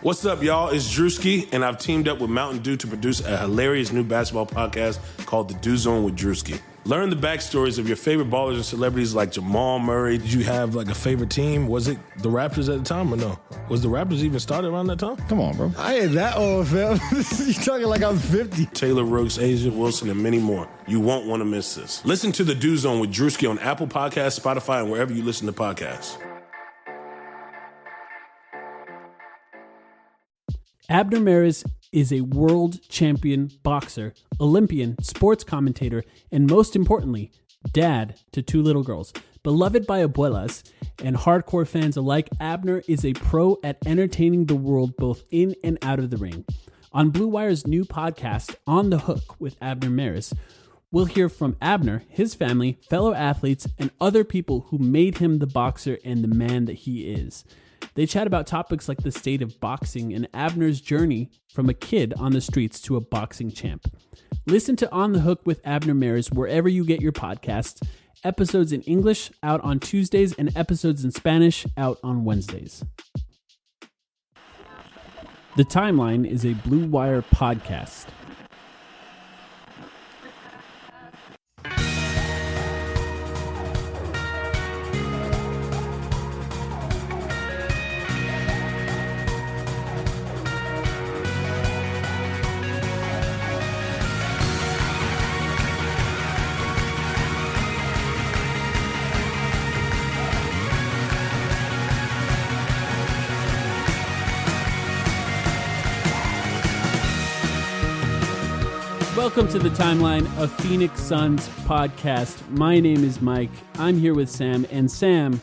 What's up, y'all? It's Drewski, and I've teamed up with Mountain Dew to produce a hilarious new basketball podcast called The Dew Zone with Drewski. Learn the backstories of your favorite ballers and celebrities like Jamal Murray. Did you have like a favorite team? Was it the Raptors at the time or no? Was the Raptors even started around that time? Come on, bro. I ain't that old, fam. You talking like I'm 50. Taylor Rooks, Asia Wilson, and many more. You won't want to miss this. Listen to The Dew Zone with Drewski on Apple Podcasts, Spotify, and wherever you listen to podcasts. Abner Mares is a world champion boxer, Olympian, sports commentator, and most importantly, dad to two little girls. Beloved by abuelas and hardcore fans alike, Abner is a pro at entertaining the world both in and out of the ring. On Blue Wire's new podcast, On the Hook with Abner Mares, we'll hear from Abner, his family, fellow athletes, and other people who made him the boxer and the man that he is. They chat about topics like the state of boxing and Abner's journey from a kid on the streets to a boxing champ. Listen to On the Hook with Abner Mares wherever you get your podcasts. Episodes in English out on Tuesdays and episodes in Spanish out on Wednesdays. The Timeline is a Blue Wire podcast. Welcome to the Timeline of Phoenix Suns podcast. My name is Mike. I'm here with Sam. And Sam,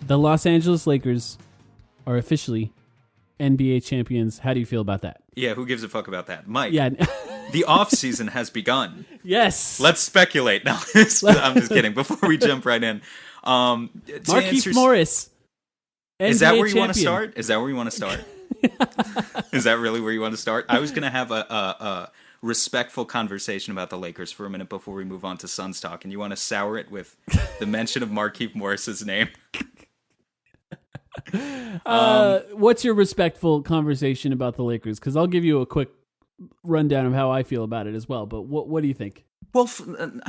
the Los Angeles Lakers are officially NBA champions. How do you feel about that? Yeah, who gives a fuck about that? Mike, Yeah. the off-season has begun. Yes. Let's speculate. No, I'm just kidding. Before we jump right in. Markieff Morris. Is that NBA where you want to champion. start? Is that where you want to start? Is that really where you want to start? I was going to have a respectful conversation about the Lakers for a minute before we move on to Suns talk, and you want to sour it with the mention of Markieff Morris's name. What's your respectful conversation about the Lakers? Because I'll give you a quick rundown of how I feel about it as well. But what do you think? Well,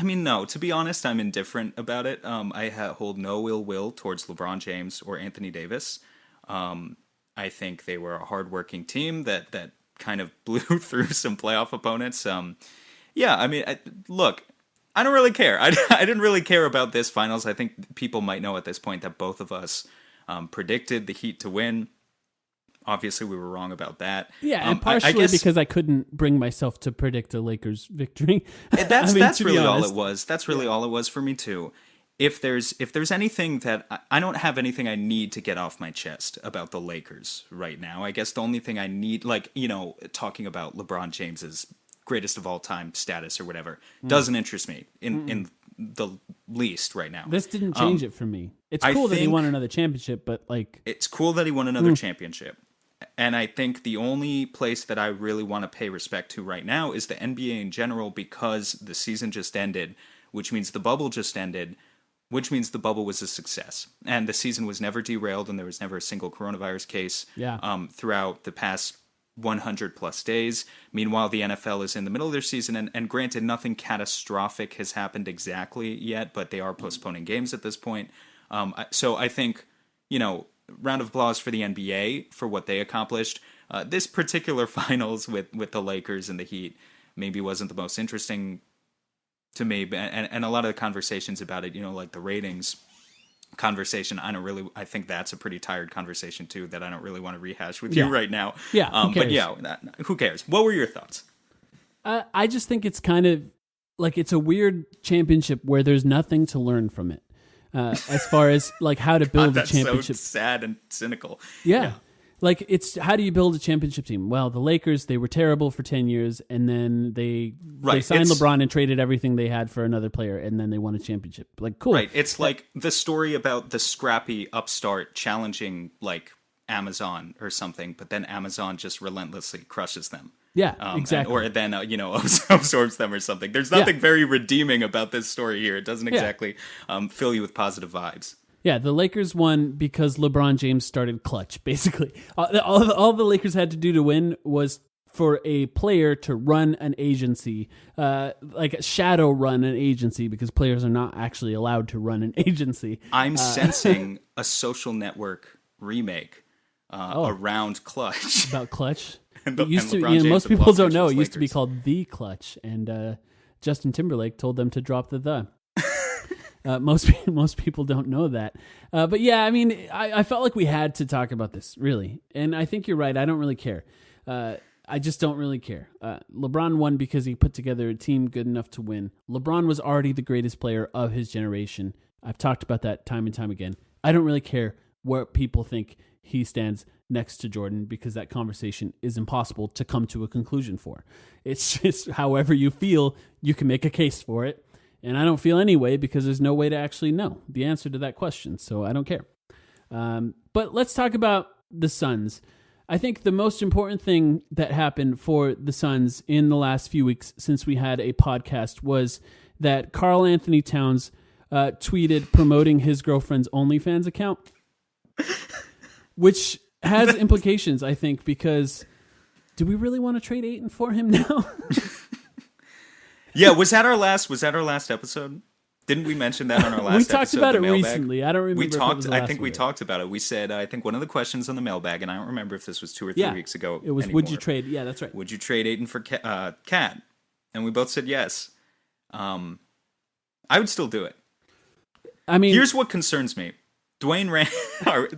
no. To be honest, I'm indifferent about it. I hold no ill will towards LeBron James or Anthony Davis. I think they were a hardworking team that kind of blew through some playoff opponents. Look, I don't really care. I didn't really care about this finals. I think people might know at this point that both of us predicted the Heat to win. Obviously, we were wrong about that. Yeah, and partially I guess, because I couldn't bring myself to predict a Lakers victory. That's really all it was. That's really all it was for me too. If there's anything that I don't have anything I need to get off my chest about the Lakers right now. I guess the only thing I need, talking about LeBron James's greatest of all time status or whatever, doesn't interest me in the least right now. This didn't change it for me. It's cool that he won another championship, but it's cool that he won another championship. And I think the only place that I really want to pay respect to right now is the NBA in general, because the season just ended, which means the bubble just ended, which means the bubble was a success. And the season was never derailed, and there was never a single coronavirus case throughout the past 100 plus days. Meanwhile, the NFL is in the middle of their season, and granted, nothing catastrophic has happened exactly yet, but they are postponing games at this point. So I think, round of applause for the NBA for what they accomplished. This particular finals with the Lakers and the Heat maybe wasn't the most interesting to me, and a lot of the conversations about it, like the ratings conversation, I think that's a pretty tired conversation too, that I don't really want to rehash with you right now. Yeah. Who cares? What were your thoughts? I just think it's kind of like, it's a weird championship where there's nothing to learn from it. As far as like how to build a championship. So sad and cynical. Yeah. Like, it's how do you build a championship team? Well, the Lakers, they were terrible for 10 years, and then they signed LeBron and traded everything they had for another player, and then they won a championship. Like, cool. Right. It's like the story about the scrappy upstart challenging like Amazon or something, but then Amazon just relentlessly crushes them. Yeah, exactly. Or then, absorbs them or something. There's nothing very redeeming about this story here. It doesn't exactly fill you with positive vibes. Yeah, the Lakers won because LeBron James started clutch, basically. All the Lakers had to do to win was for a player to run an agency, like a shadow run an agency, because players are not actually allowed to run an agency. I'm sensing a Social Network remake around Clutch. About Clutch? And It used to, LeBron James most of the people Los don't know. It Angeles used to be Lakers. called The Clutch, and Justin Timberlake told them to drop the. Most people don't know that. But yeah, I mean, I felt like we had to talk about this, really. And I think you're right. I don't really care. I just don't really care. LeBron won because he put together a team good enough to win. LeBron was already the greatest player of his generation. I've talked about that time and time again. I don't really care what people think he stands next to Jordan, because that conversation is impossible to come to a conclusion for. It's just however you feel, you can make a case for it. And I don't feel any way, because there's no way to actually know the answer to that question. So I don't care. But let's talk about the Suns. I think the most important thing that happened for the Suns in the last few weeks since we had a podcast was that Karl Anthony Towns tweeted promoting his girlfriend's OnlyFans account, which has implications, I think, because do we really want to trade Ayton for him now? Yeah, was that our last episode? Didn't we mention that on our last episode? We talked about the it mailbag? recently. I don't remember. We if it talked. was the I last think we one. talked about it. We said I think one of the questions on the mailbag, and I don't remember if this was 2 or 3 weeks ago. It was anymore. would you trade? Yeah, that's right. Would you trade Ayton for Cat? And we both said yes. I would still do it. I mean, Here's what concerns me. Dwayne Rand.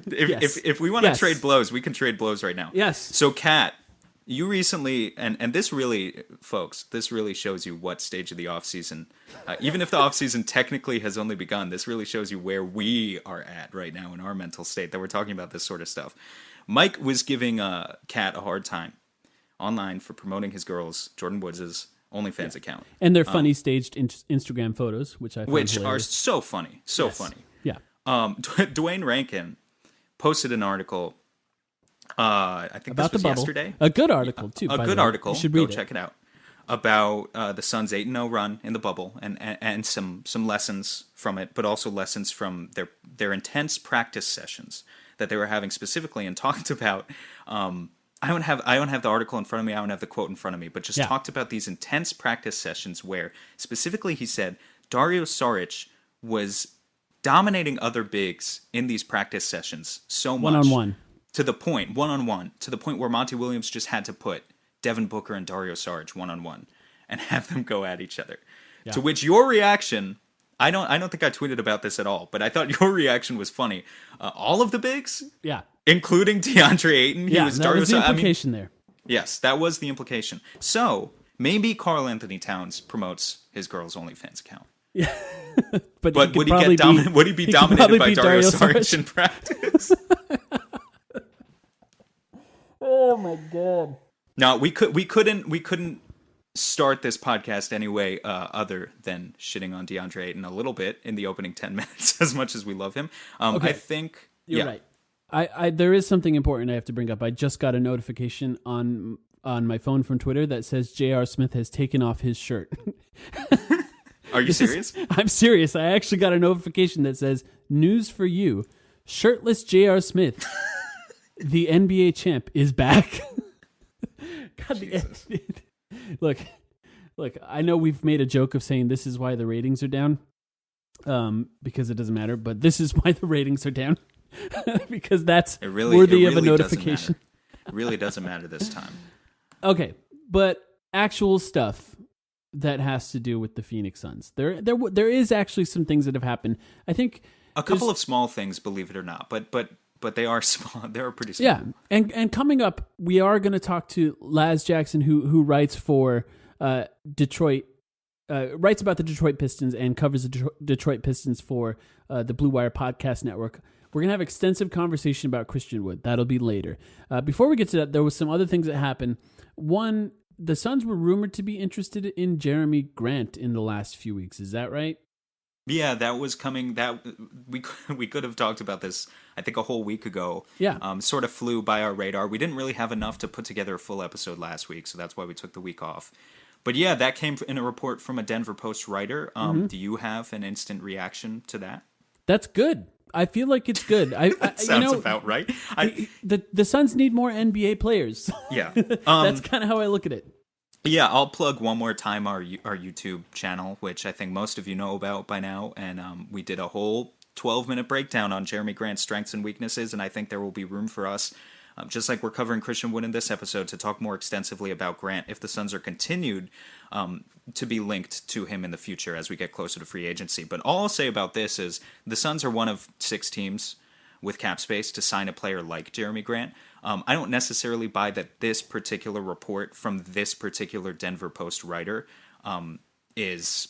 Yes. If we want to Yes. trade blows, we can trade blows right now. yes. So, Kat, you recently, and this really, folks, this really shows you what stage of the offseason, even if the offseason technically has only begun, this really shows you where we are at right now in our mental state that we're talking about this sort of stuff. Mike was giving Kat a hard time online for promoting his girls, Jordan Woods' OnlyFans account. And they're funny staged Instagram photos, which I find Which are hilarious. so funny. So Yes. funny. Yeah. Dwayne Rankin posted an article, I think About this was the bubble. yesterday. A good article, too. A by good the way. article. You should Go read it. check it out. About the Suns' 8-0 run in the bubble and some lessons from it, but also lessons from their intense practice sessions that they were having specifically, and talked about. I don't have the article in front of me. I don't have the quote in front of me, but just Yeah. talked about these intense practice sessions where specifically he said Dario Saric was dominating other bigs in these practice sessions so much. One-on-one. To the point, one-on-one, to the point where Monty Williams just had to put Devin Booker and Dario Saric one-on-one and have them go at each other. Yeah. To which your reaction, I don't think I tweeted about this at all, but I thought your reaction was funny. All of the bigs, Yeah. including DeAndre Ayton, Yeah, was that Dario was the Saric. I mean, implication there. yes, that was the implication. So maybe Karl Anthony Towns promotes his girl's OnlyFans account. But But would he be dominated by Dario Saric in practice? Oh my god. No, we couldn't start this podcast anyway other than shitting on DeAndre Ayton a little bit in the opening 10 minutes, as much as we love him. Okay. I think You're right. I there is something important I have to bring up. I just got a notification on my phone from Twitter that says J.R. Smith has taken off his shirt. Are you serious? I'm serious. I actually got a notification that says, news for you. Shirtless J.R. Smith, the NBA champ, is back. God, look, I know we've made a joke of saying this is why the ratings are down, because it doesn't matter, but this is why the ratings are down, because that's worthy of a notification. It really doesn't matter this time. Okay, but actual stuff that has to do with the Phoenix Suns. There is actually some things that have happened. I think A couple of small things, believe it or not, but they are small. They are pretty small. yeah, and coming up, we are going to talk to Laz Jackson, who writes for Detroit, writes about the Detroit Pistons and covers the Detroit Pistons for the Blue Wire Podcast Network. We're going to have extensive conversation about Christian Wood. That'll be later. Before we get to that, there was some other things that happened. One, the Suns were rumored to be interested in Jeremy Grant in the last few weeks. Is that right? Yeah, that was coming. That we could have talked about this, I think, a whole week ago. Yeah. Sort of flew by our radar. We didn't really have enough to put together a full episode last week, so that's why we took the week off. But yeah, that came in a report from a Denver Post writer. Do you have an instant reaction to that? That's good. I feel like it's good. Sounds about right. The Suns need more NBA players. Yeah. That's kind of how I look at it. Yeah, I'll plug one more time our YouTube channel, which I think most of you know about by now, and we did a whole 12-minute breakdown on Jeremy Grant's strengths and weaknesses, and I think there will be room for us, just like we're covering Christian Wood in this episode, to talk more extensively about Grant if the Suns are continued to be linked to him in the future as we get closer to free agency. But all I'll say about this is the Suns are one of 6 teams with cap space to sign a player like Jeremy Grant. I don't necessarily buy that this particular report from this particular Denver Post writer is.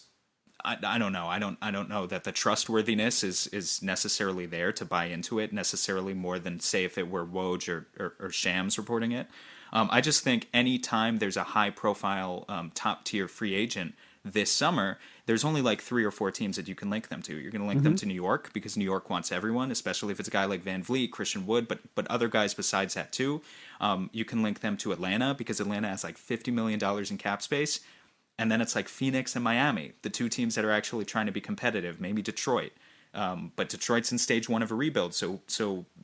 I don't know. I don't know that the trustworthiness is necessarily there to buy into it necessarily more than, say, if it were Woj or Shams reporting it. I just think any time there's a high profile top tier free agent this summer, there's only like 3 or 4 teams that you can link them to. You're going to link them to New York because New York wants everyone, especially if it's a guy like Van Vliet, Christian Wood, but other guys besides that too. You can link them to Atlanta because Atlanta has like $50 million in cap space. And then it's like Phoenix and Miami, the 2 teams that are actually trying to be competitive, maybe Detroit. But Detroit's in stage 1 of a rebuild, so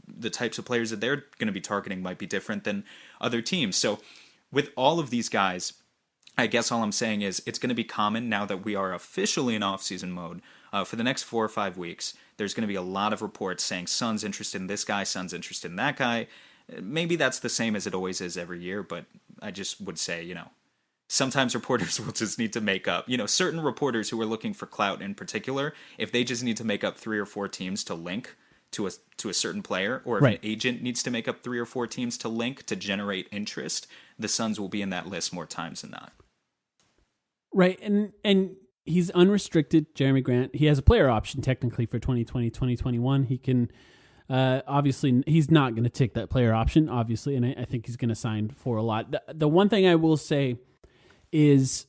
the types of players that they're going to be targeting might be different than other teams. So with all of these guys, I guess all I'm saying is it's going to be common now that we are officially in off-season mode. For the next 4 or 5 weeks, there's going to be a lot of reports saying Suns interested in this guy, Suns interested in that guy. Maybe that's the same as it always is every year, but I just would say, sometimes reporters will just need to make up, certain reporters who are looking for clout in particular, if they just need to make up 3 or 4 teams to link to a certain player, or if an agent needs to make up 3 or 4 teams to link to generate interest, the Suns will be in that list more times than not. Right, and he's unrestricted, Jeremy Grant. He has a player option technically for 2020, 2021. He can, obviously, he's not going to take that player option, obviously, and I think he's going to sign for a lot. The one thing I will say is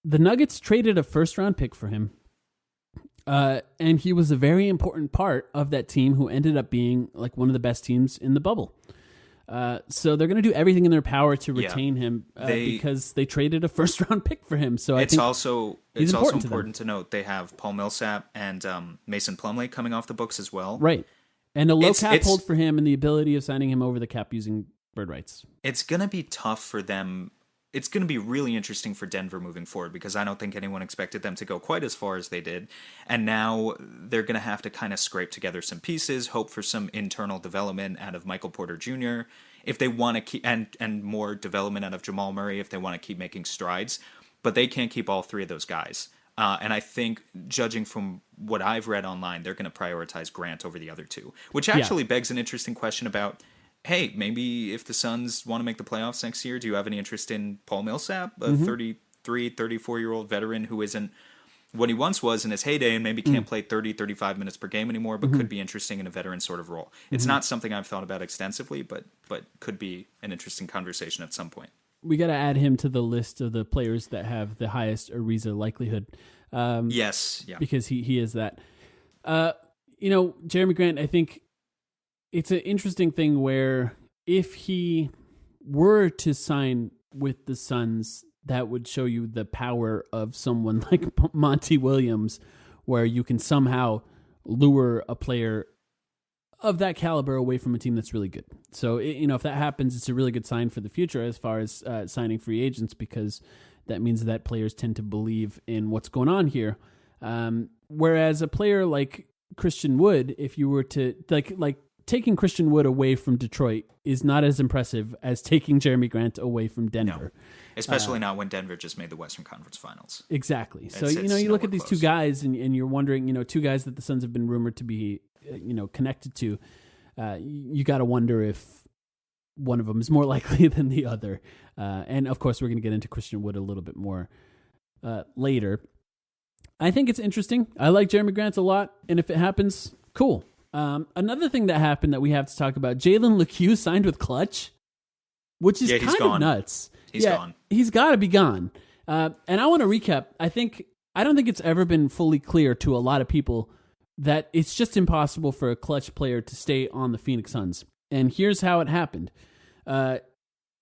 the Nuggets traded a first-round pick for him, and he was a very important part of that team who ended up being like one of the best teams in the bubble. So they're going to do everything in their power to retain him because they traded a first-round pick for him. So it's also important to note they have Paul Millsap and Mason Plumlee coming off the books as well. Right, and a low cap hold for him and the ability of signing him over the cap using bird rights. It's going to be tough for them. It's going to be really interesting for Denver moving forward because I don't think anyone expected them to go quite as far as they did. And now they're going to have to kind of scrape together some pieces, hope for some internal development out of Michael Porter Jr. if they want to keep, and more development out of Jamal Murray if they want to keep making strides. But they can't keep all 3 of those guys. And I think, judging from what I've read online, they're going to prioritize Grant over the other 2, which actually begs an interesting question about, hey, maybe if the Suns want to make the playoffs next year, do you have any interest in Paul Millsap, a 33, 34-year-old veteran who isn't what he once was in his heyday and maybe can't play 30, 35 minutes per game anymore, but could be interesting in a veteran sort of role? It's not something I've thought about extensively, but could be an interesting conversation at some point. We got to add him to the list of the players that have the highest Ariza likelihood. Yes, yeah. Because he is that. Jeremy Grant, I think it's an interesting thing where if he were to sign with the Suns, that would show you the power of someone like Monty Williams, where you can somehow lure a player of that caliber away from a team that's really good. So, if that happens, it's a really good sign for the future as far as signing free agents, because that means that players tend to believe in what's going on here. Whereas a player like Christian Wood, if you were to like taking Christian Wood away from Detroit is not as impressive as taking Jeremy Grant away from Denver. No, especially not when Denver just made the Western Conference Finals. Exactly. So, you look at these 2 guys and you're wondering, 2 guys that the Suns have been rumored to be, connected to. You got to wonder if one of them is more likely than the other. And of course, we're going to get into Christian Wood a little bit more later. I think it's interesting. I like Jeremy Grant a lot. And if it happens, cool. Another thing that happened that we have to talk about, Jalen LeCue signed with Clutch, which is kind of nuts. He's gone. He's got to be gone. And I want to recap. I don't think it's ever been fully clear to a lot of people that it's just impossible for a Clutch player to stay on the Phoenix Suns. And here's how it happened.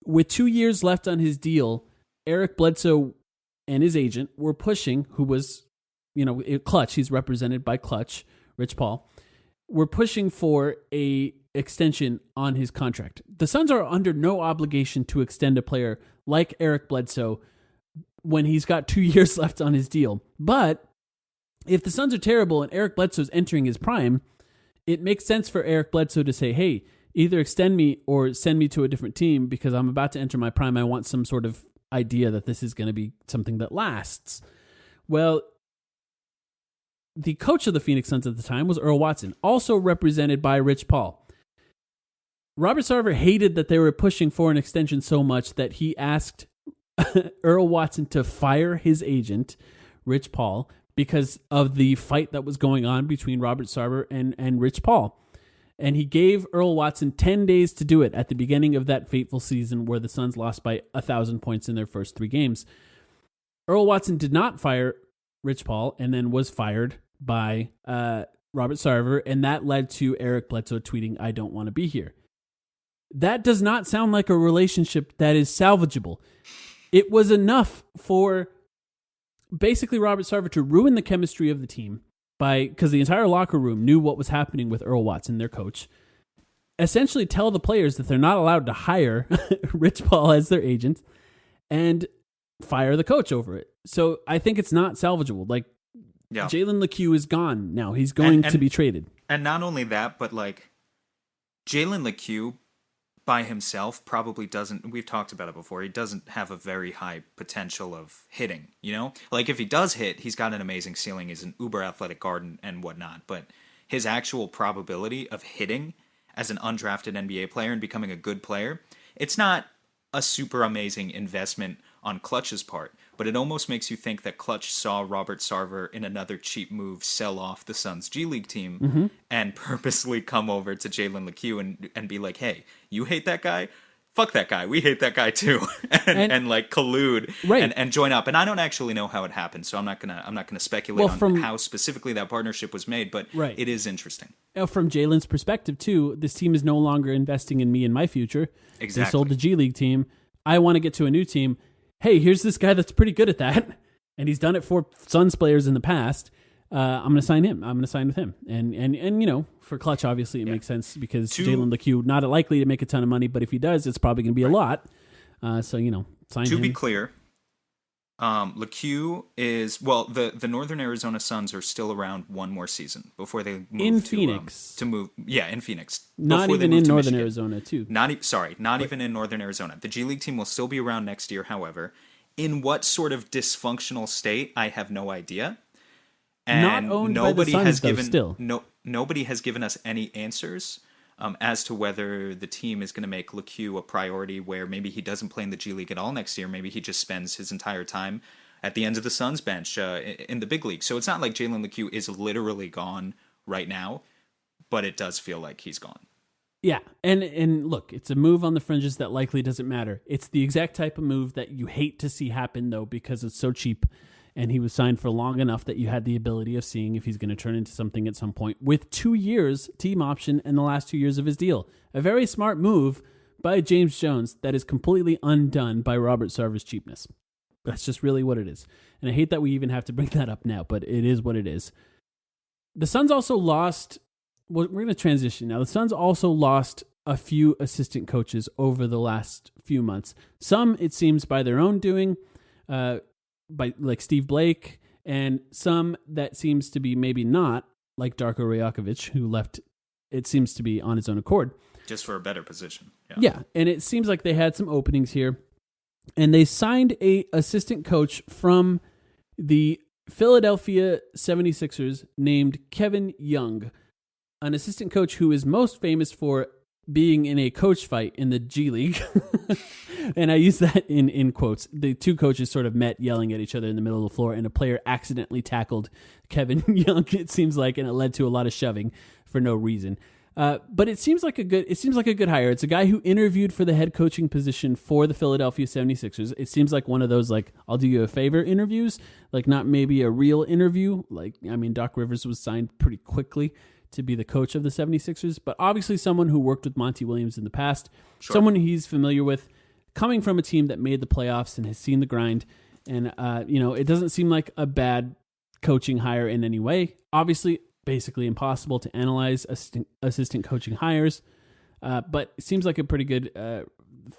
With 2 years left on his deal, Eric Bledsoe and his agent were pushing, who was, Clutch. He's represented by Clutch, Rich Paul. were pushing for a extension on his contract. The Suns are under no obligation to extend a player like Eric Bledsoe when he's got 2 years left on his deal. But if the Suns are terrible and Eric Bledsoe's entering his prime, it makes sense for Eric Bledsoe to say, hey, either extend me or send me to a different team because I'm about to enter my prime. I want some sort of idea that this is going to be something that lasts. Well, the coach of the Phoenix Suns at the time was Earl Watson, also represented by Rich Paul. Robert Sarver hated that they were pushing for an extension so much that he asked Earl Watson to fire his agent, Rich Paul, because of the fight that was going on between Robert Sarver and Rich Paul. And he gave Earl Watson 10 days to do it at the beginning of that fateful season where the Suns lost by 1,000 points in their first 3 games. Earl Watson did not fire Rich Paul and then was fired by Robert Sarver, and that led to Eric Bledsoe tweeting, "I don't want to be here." That does not sound like a relationship that is salvageable. It was enough for basically Robert Sarver to ruin the chemistry of the team because the entire locker room knew what was happening with Earl Watson, their coach. Essentially tell the players that they're not allowed to hire Rich Paul as their agent and fire the coach over it. So I think it's not salvageable. Like, yeah. Jalen LeCue is gone now. He's going to be traded. And not only that, but like Jalen LeCue by himself probably doesn't, we've talked about it before, he doesn't have a very high potential of hitting, you know? Like if he does hit, he's got an amazing ceiling, he's an uber athletic guard and whatnot, but his actual probability of hitting as an undrafted NBA player and becoming a good player, it's not a super amazing investment on Klutch's part, but it almost makes you think that Klutch saw Robert Sarver in another cheap move sell off the Suns G League team and purposely come over to Jalen LeCue and be like, hey, you hate that guy? Fuck that guy. We hate that guy too. and like collude and join up. And I don't actually know how it happened, so I'm not gonna speculate on how specifically that partnership was made, but it is interesting. From Jalen's perspective too, this team is no longer investing in me and my future. Exactly. They sold the G League team. I want to get to a new team. Hey, here's this guy that's pretty good at that, and he's done it for Suns players in the past. I'm going to sign him. I'm going to sign with him. And you know, for Klutch, obviously, it makes sense because Jalen LeCue, not likely to make a ton of money, but if he does, it's probably going to be a lot. So, you know, sign him. To be clear, LeCue is, well, the Northern Arizona Suns are still around one more season before they move in to Phoenix. In Phoenix. Not even in Northern Arizona, too. Not even in Northern Arizona. The G League team will still be around next year, however. In what sort of dysfunctional state, I have no idea. And not owned by the Suns, still. Nobody has given us any answers as to whether the team is going to make LeCue a priority where maybe he doesn't play in the G League at all next year. Maybe he just spends his entire time at the end of the Suns bench in the big league. So it's not like Jalen LeCue is literally gone right now, but it does feel like he's gone. Yeah, and look, it's a move on the fringes that likely doesn't matter. It's the exact type of move that you hate to see happen, though, because it's so cheap, and he was signed for long enough that you had the ability of seeing if he's going to turn into something at some point with 2 years team option in the last 2 years of his deal. A very smart move by James Jones that is completely undone by Robert Sarver's cheapness. That's just really what it is. And I hate that we even have to bring that up now, but it is what it is. The Suns also lost... Well, we're going to transition now. The Suns also lost a few assistant coaches over the last few months. Some, it seems, by their own doing, by like Steve Blake, and some that seems to be maybe not, like Darko Rajakovic, who left, it seems to be on his own accord. Just for a better position. Yeah, and it seems like they had some openings here. And they signed a assistant coach from the Philadelphia 76ers named Kevin Young, an assistant coach who is most famous for being in a coach fight in the G League. And I use that in quotes. The two coaches sort of met yelling at each other in the middle of the floor, and a player accidentally tackled Kevin Young, it seems like, and it led to a lot of shoving for no reason. But it seems like a good hire. It's a guy who interviewed for the head coaching position for the Philadelphia 76ers. It seems like one of those, like, I'll do you a favor interviews, like not maybe a real interview. Like, I mean, Doc Rivers was signed pretty quickly to be the coach of the 76ers, but obviously someone who worked with Monty Williams in the past, someone he's familiar with, coming from a team that made the playoffs and has seen the grind. And, it doesn't seem like a bad coaching hire in any way. Obviously, basically impossible to analyze assistant coaching hires. But it seems like a pretty good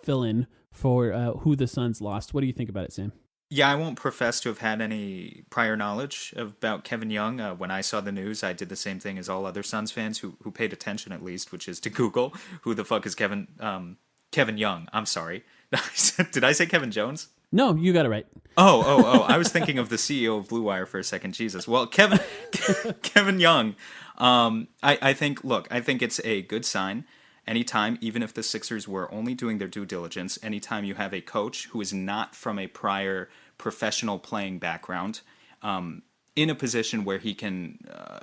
fill-in for who the Suns lost. What do you think about it, Sam? Yeah, I won't profess to have had any prior knowledge about Kevin Young. When I saw the news, I did the same thing as all other Suns fans who paid attention, at least, which is to Google who the fuck is Kevin Young. I'm sorry. Did I say Kevin Jones? No, you got it right. Oh! I was thinking of the CEO of Blue Wire for a second. Jesus. Well, Kevin Young. I think it's a good sign. Anytime, even if the Sixers were only doing their due diligence, anytime you have a coach who is not from a prior professional playing background, in a position where he can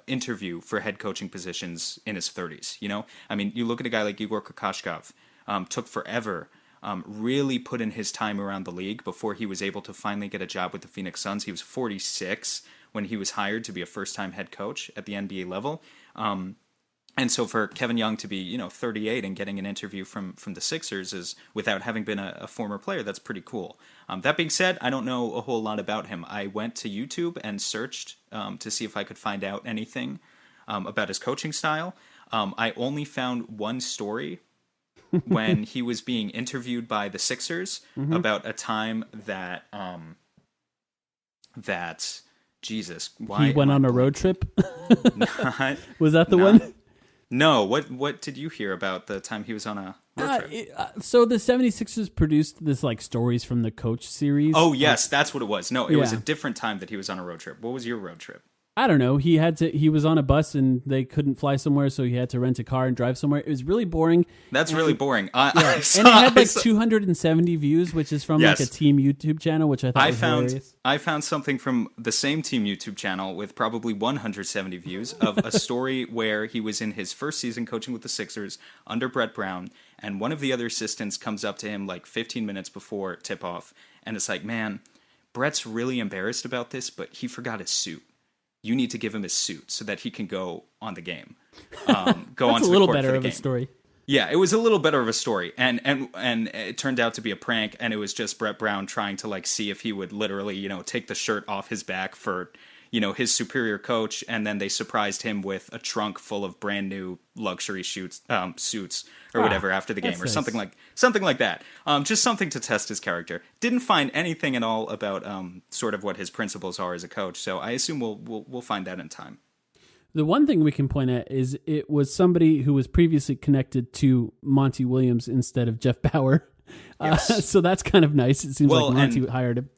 interview for head coaching positions in his 30s, you know? I mean, you look at a guy like Igor Kokoshkov, took forever, really put in his time around the league before he was able to finally get a job with the Phoenix Suns. He was 46 when he was hired to be a first-time head coach at the NBA level. And so for Kevin Young to be, 38 and getting an interview from the Sixers is, without having been a former player, that's pretty cool. That being said, I don't know a whole lot about him. I went to YouTube and searched to see if I could find out anything about his coaching style. I only found one story when he was being interviewed by the Sixers about a time that Jesus, why he went on a road trip? Was that the not, one? No, what did you hear about the time he was on a road trip? So the 76ers produced this like stories from the coach series. Oh, yes, that's what it was. No, it was a different time that he was on a road trip. What was your road trip? I don't know. He was on a bus and they couldn't fly somewhere, so he had to rent a car and drive somewhere. It was really boring. That's really boring. And it had like 270 views, which is from like a team YouTube channel, which I thought was hilarious. I found something from the same team YouTube channel with probably 170 views of a story where he was in his first season coaching with the Sixers under Brett Brown, and one of the other assistants comes up to him like 15 minutes before tip-off, and it's like, man, Brett's really embarrassed about this, but he forgot his suit. You need to give him his suit so that he can go on the game. Go onto the court for the game. That's a little better of a story. Yeah, it was a little better of a story, and it turned out to be a prank, and it was just Brett Brown trying to like see if he would literally, take the shirt off his back for, his superior coach, and then they surprised him with a trunk full of brand new luxury suits or whatever after the game, or something like that. Just something to test his character. Didn't find anything at all about sort of what his principles are as a coach, so I assume we'll find that in time. The one thing we can point at is it was somebody who was previously connected to Monty Williams instead of Jeff Bauer. Yes. So that's kind of nice. It seems like Monty hired him.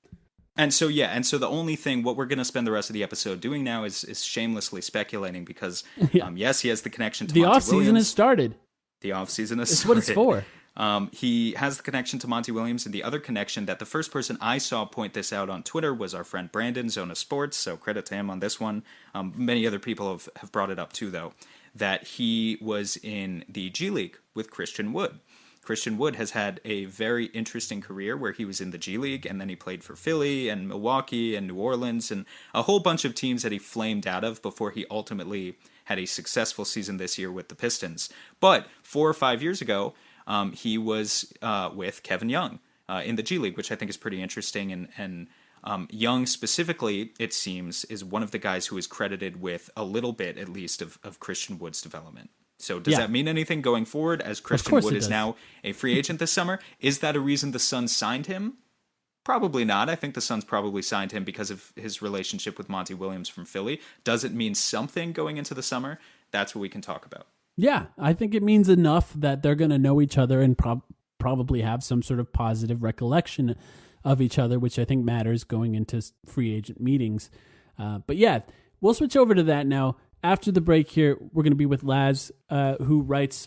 And so the only thing, what we're going to spend the rest of the episode doing now is shamelessly speculating because, yes, he has the connection to Monty Williams. The offseason has started. The offseason has started. It's what it's for. He has the connection to Monty Williams, and the other connection that the first person I saw point this out on Twitter was our friend Brandon, Zona Sports, so credit to him on this one. Many other people have brought it up too, though, that he was in the G League with Christian Wood. Christian Wood has had a very interesting career where he was in the G League, and then he played for Philly and Milwaukee and New Orleans and a whole bunch of teams that he flamed out of before he ultimately had a successful season this year with the Pistons. But 4 or 5 years ago, he was with Kevin Young in the G League, which I think is pretty interesting. And Young specifically, it seems, is one of the guys who is credited with a little bit, at least, of Christian Wood's development. So does that mean anything going forward as Christian Wood is now a free agent this summer? Is that a reason the Suns signed him? Probably not. I think the Suns probably signed him because of his relationship with Monty Williams from Philly. Does it mean something going into the summer? That's what we can talk about. Yeah, I think it means enough that they're going to know each other and probably have some sort of positive recollection of each other, which I think matters going into free agent meetings. But yeah, we'll switch over to that now. After the break here, we're going to be with Laz, who writes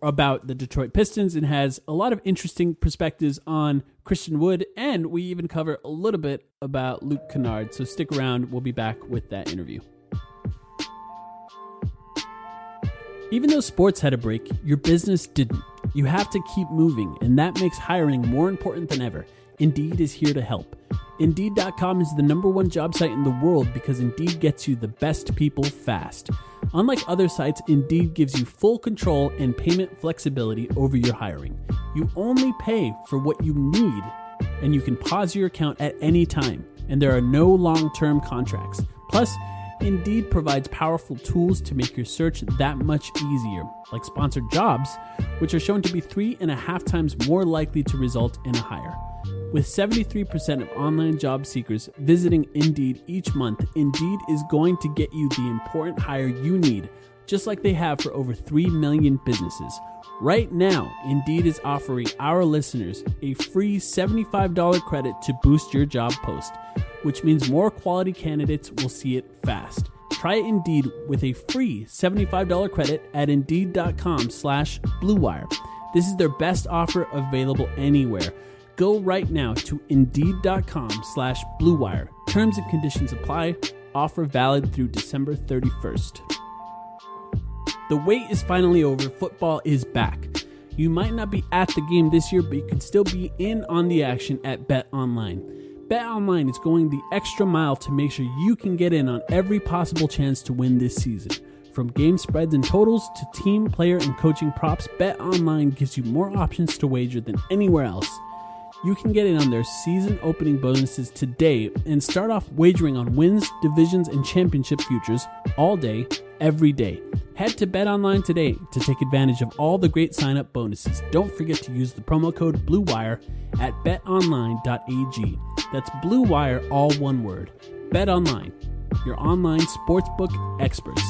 about the Detroit Pistons and has a lot of interesting perspectives on Christian Wood, and we even cover a little bit about Luke Kennard. So stick around. We'll be back with that interview. Even though sports had a break, your business didn't. You have to keep moving, and that makes hiring more important than ever. Indeed is here to help. Indeed.com is the #1 job site in the world because Indeed gets you the best people fast. Unlike other sites, Indeed gives you full control and payment flexibility over your hiring. You only pay for what you need, and you can pause your account at any time, and there are no long-term contracts. Plus, Indeed provides powerful tools to make your search that much easier, like sponsored jobs, which are shown to be 3.5 times more likely to result in a hire. With 73% of online job seekers visiting Indeed each month, Indeed is going to get you the important hire you need, just like they have for over 3 million businesses. Right now, Indeed is offering our listeners a free $75 credit to boost your job post, which means more quality candidates will see it fast. Try Indeed with a free $75 credit at Indeed.com/Blue Wire. This is their best offer available anywhere. Go right now to Indeed.com/Blue Wire. Terms and conditions apply. Offer valid through December 31st. The wait is finally over. Football is back. You might not be at the game this year, but you can still be in on the action at BetOnline. BetOnline is going the extra mile to make sure you can get in on every possible chance to win this season. From game spreads and totals to team, player, and coaching props, BetOnline gives you more options to wager than anywhere else. You can get in on their season opening bonuses today and start off wagering on wins, divisions, and championship futures all day, every day. Head to BetOnline today to take advantage of all the great sign-up bonuses. Don't forget to use the promo code BLUEWIRE at betonline.ag. That's Blue Wire, all one word. BetOnline, your online sportsbook experts.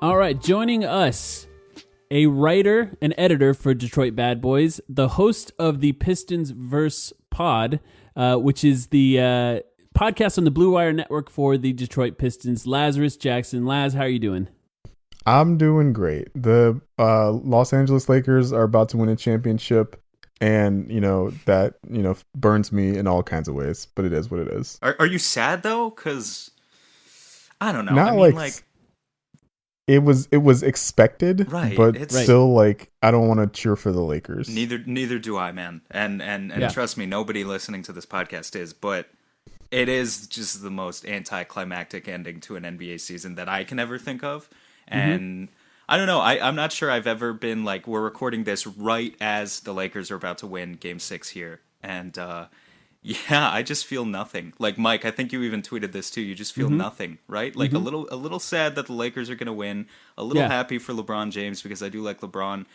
All right, joining us, a writer and editor for Detroit Bad Boys, the host of the Pistons Verse Pod, which is the podcast on the Blue Wire Network for the Detroit Pistons, Lazarus Jackson. Laz, how are you doing? I'm doing great. The Los Angeles Lakers are about to win a championship, and that burns me in all kinds of ways. But it is what it is. Are you sad though? Because I don't know. Not like it was expected, right? But still, like, I don't want to cheer for the Lakers. Neither do I, man. And trust me, nobody listening to this podcast is, but it is just the most anticlimactic ending to an NBA season that I can ever think of. And I don't know. I'm not sure I've ever been like, we're recording this right as the Lakers are about to win Game 6 here. And I just feel nothing. Like, Mike, I think you even tweeted this too. You just feel nothing, right? Like a little sad that the Lakers are going to win. A little happy for LeBron James because I do like LeBron.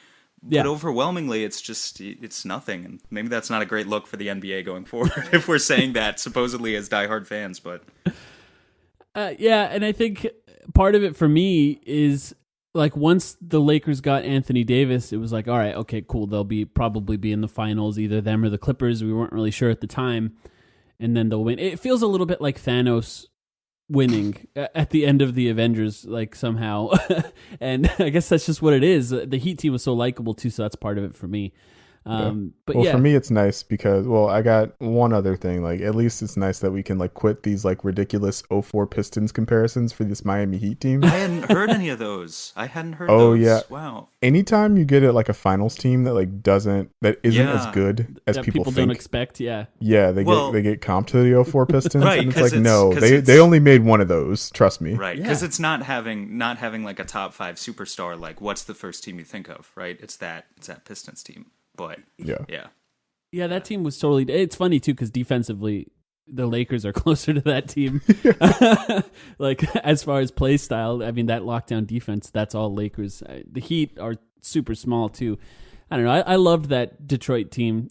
But overwhelmingly, it's nothing. And maybe that's not a great look for the NBA going forward if we're saying that supposedly as diehard fans. But and I think part of it for me is like once the Lakers got Anthony Davis, it was like, all right, okay, cool. They'll probably be in the finals, either them or the Clippers. We weren't really sure at the time. And then they'll win. It feels a little bit like Thanos winning at the end of the Avengers, like somehow. And I guess that's just what it is. The Heat team was so likable too, so that's part of it for me. But for me it's nice because I got one other thing. Like, at least it's nice that we can like quit these like ridiculous 04 Pistons comparisons for this Miami Heat team. I hadn't heard any of those. Oh yeah. Wow. Anytime you get like a finals team that like that isn't as good as that people think. Don't expect, they get comped to the 04 Pistons, right, and it's like, no, they only made one of those, trust me. Right, because it's not having like a top 5 superstar. Like, what's the first team you think of, right? It's that Pistons team. But yeah, that team was totally. It's funny too because defensively, the Lakers are closer to that team. Like, as far as play style, I mean, that lockdown defense, that's all Lakers. The Heat are super small too. I don't know. I loved that Detroit team.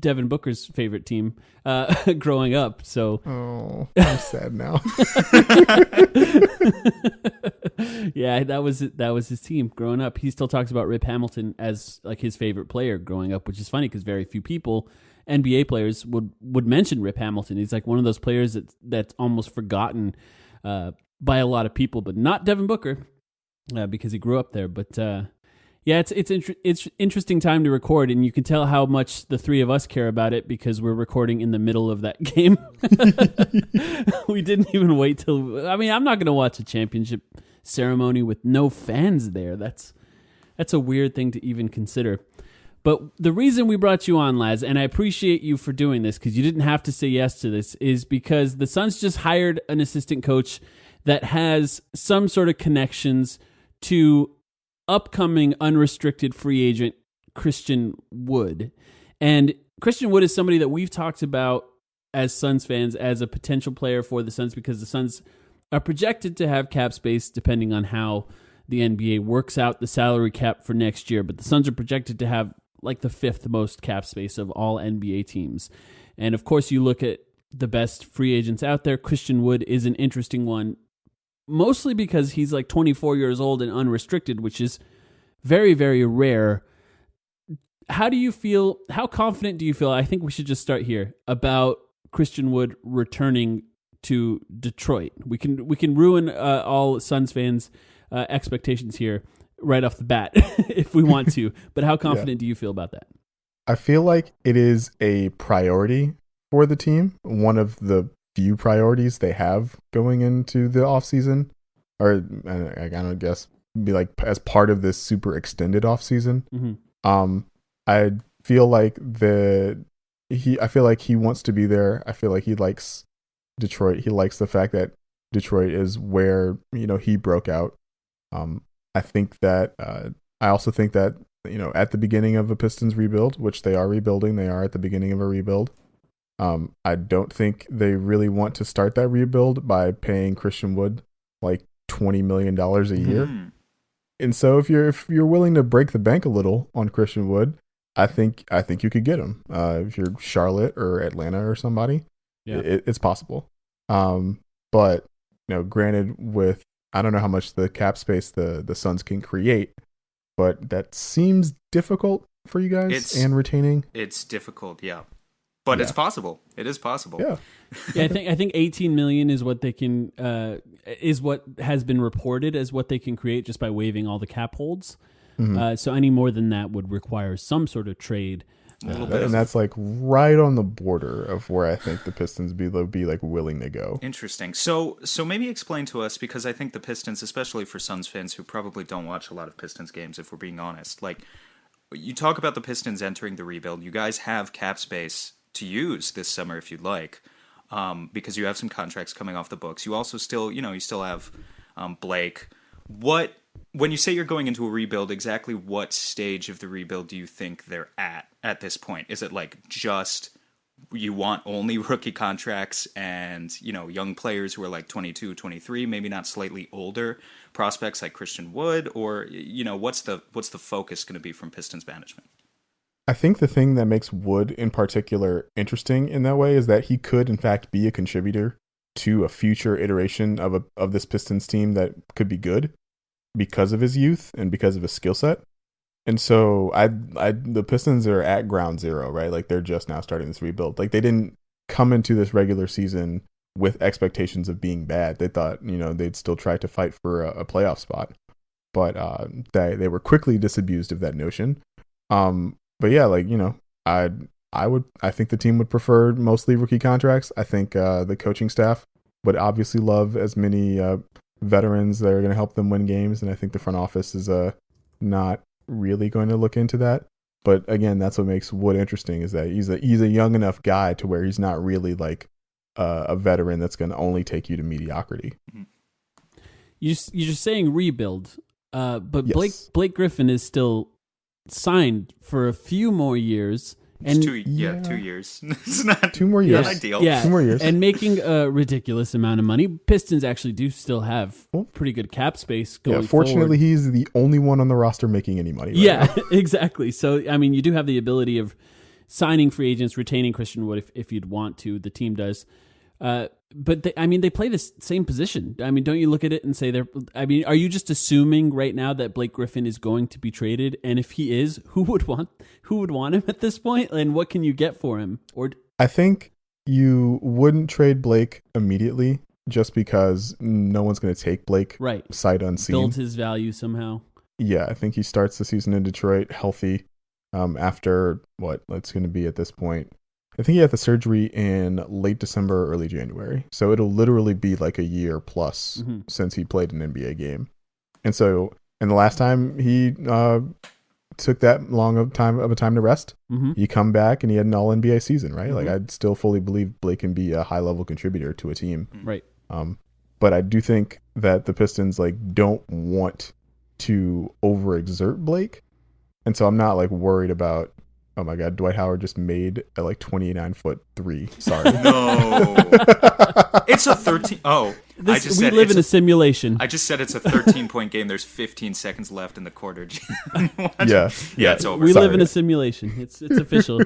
Devin Booker's favorite team growing up. So I'm sad now. Yeah, that was his team growing up. He still talks about Rip Hamilton as like his favorite player growing up, which is funny because very few people, NBA players, would mention Rip Hamilton. He's like one of those players that's almost forgotten by a lot of people, but not Devin Booker because he grew up there. But it's interesting time to record, and you can tell how much the three of us care about it because we're recording in the middle of that game. We didn't even wait till. I mean, I'm not going to watch a championship ceremony with no fans there. That's a weird thing to even consider. But the reason we brought you on, Laz, and I appreciate you for doing this because you didn't have to say yes to this, is because the Suns just hired an assistant coach that has some sort of connections to upcoming unrestricted free agent Christian Wood. And Christian Wood is somebody that we've talked about as Suns fans as a potential player for the Suns because the Suns are projected to have cap space depending on how the NBA works out the salary cap for next year. But the Suns are projected to have like the 5th most cap space of all NBA teams. And of course, you look at the best free agents out there. Christian Wood is an interesting one, mostly because he's like 24 years old and unrestricted, which is very, very rare. How do you feel? How confident do you feel? I think we should just start here about Christian Wood returning to Detroit. We can ruin all Suns fans' expectations here right off the bat if we want to. But how confident do you feel about that? I feel like it is a priority for the team. One of the few priorities they have going into the offseason, or I don't guess be like as part of this super extended offseason. Mm-hmm. I feel like I feel like he wants to be there. I feel like he likes Detroit. He likes the fact that Detroit is where, he broke out. I think that I also think that, at the beginning of a Pistons rebuild, which they are rebuilding, they are at the beginning of a rebuild. I don't think they really want to start that rebuild by paying Christian Wood like $20 million a year. Mm. And so if you're willing to break the bank a little on Christian Wood, I think you could get him. If you're Charlotte or Atlanta or somebody, it's possible. But granted, with I don't know how much the cap space the Suns can create, but that seems difficult for you guys and retaining. It's difficult, yeah. But it's possible. It is possible. Yeah. Yeah, I think 18 million is what they can is what has been reported as what they can create just by waiving all the cap holds. Mm-hmm. So any more than that would require some sort of trade. And that's like right on the border of where I think the Pistons be like willing to go. Interesting. So maybe explain to us, because I think the Pistons, especially for Suns fans who probably don't watch a lot of Pistons games, if we're being honest, like you talk about the Pistons entering the rebuild. You guys have cap space to use this summer if you'd like, because you have some contracts coming off the books. You also still, you still have Blake. When you say you're going into a rebuild, exactly what stage of the rebuild do you think they're at this point? Is it like just you want only rookie contracts and, young players who are like 22, 23, maybe not slightly older prospects like Christian Wood, or, what's the focus going to be from Pistons management? I think the thing that makes Wood in particular interesting in that way is that he could, in fact, be a contributor to a future iteration of this Pistons team that could be good because of his youth and because of his skill set. And so the Pistons are at ground zero, right? Like they're just now starting this rebuild. Like they didn't come into this regular season with expectations of being bad. They thought, they'd still try to fight for a playoff spot, but they were quickly disabused of that notion. But yeah, like, I think the team would prefer mostly rookie contracts. I think the coaching staff would obviously love as many veterans that are going to help them win games. And I think the front office is not really going to look into that. But again, that's what makes Wood interesting, is that he's a young enough guy to where he's not really like a veteran that's going to only take you to mediocrity. You're just saying rebuild, but Yes. Blake Griffin is still signed for a few more years. And And 2 years. It's not 2 more years. not ideal. yeah, 2 more years. and making a ridiculous amount of money. Pistons actually do still have pretty good cap space going Fortunately, forward. he's the only one on the roster making any money. Right Yeah, now. exactly. So, I mean, you do have the ability of signing free agents, retaining Christian Wood if you'd want to. The team does. But they play the same position. I mean, don't you look at it and say are you just assuming right now that Blake Griffin is going to be traded? And if he is, who would want him at this point? And what can you get for him? Or I think you wouldn't trade Blake immediately just because no one's going to take Blake right, sight unseen. build his value somehow. Yeah, I think he starts the season in Detroit healthy after it's going to be at this point. I think he had the surgery in late December, early January. So it'll literally be like a year plus since he played an NBA game. And so, the last time he took that long of a time to rest, you come back and he had an all NBA season, right? Like I still fully believe Blake can be a high level contributor to a team. Right. But I do think that the Pistons don't want to overexert Blake. And so I'm not worried about Oh my God, Dwight Howard just made a like 29-foot three. Sorry. No. It's a 13. Oh, We live in a simulation. I just said it's a 13-point game. There's 15 seconds left in the quarter. Yeah, it's over. We Sorry. live in a simulation. It's official.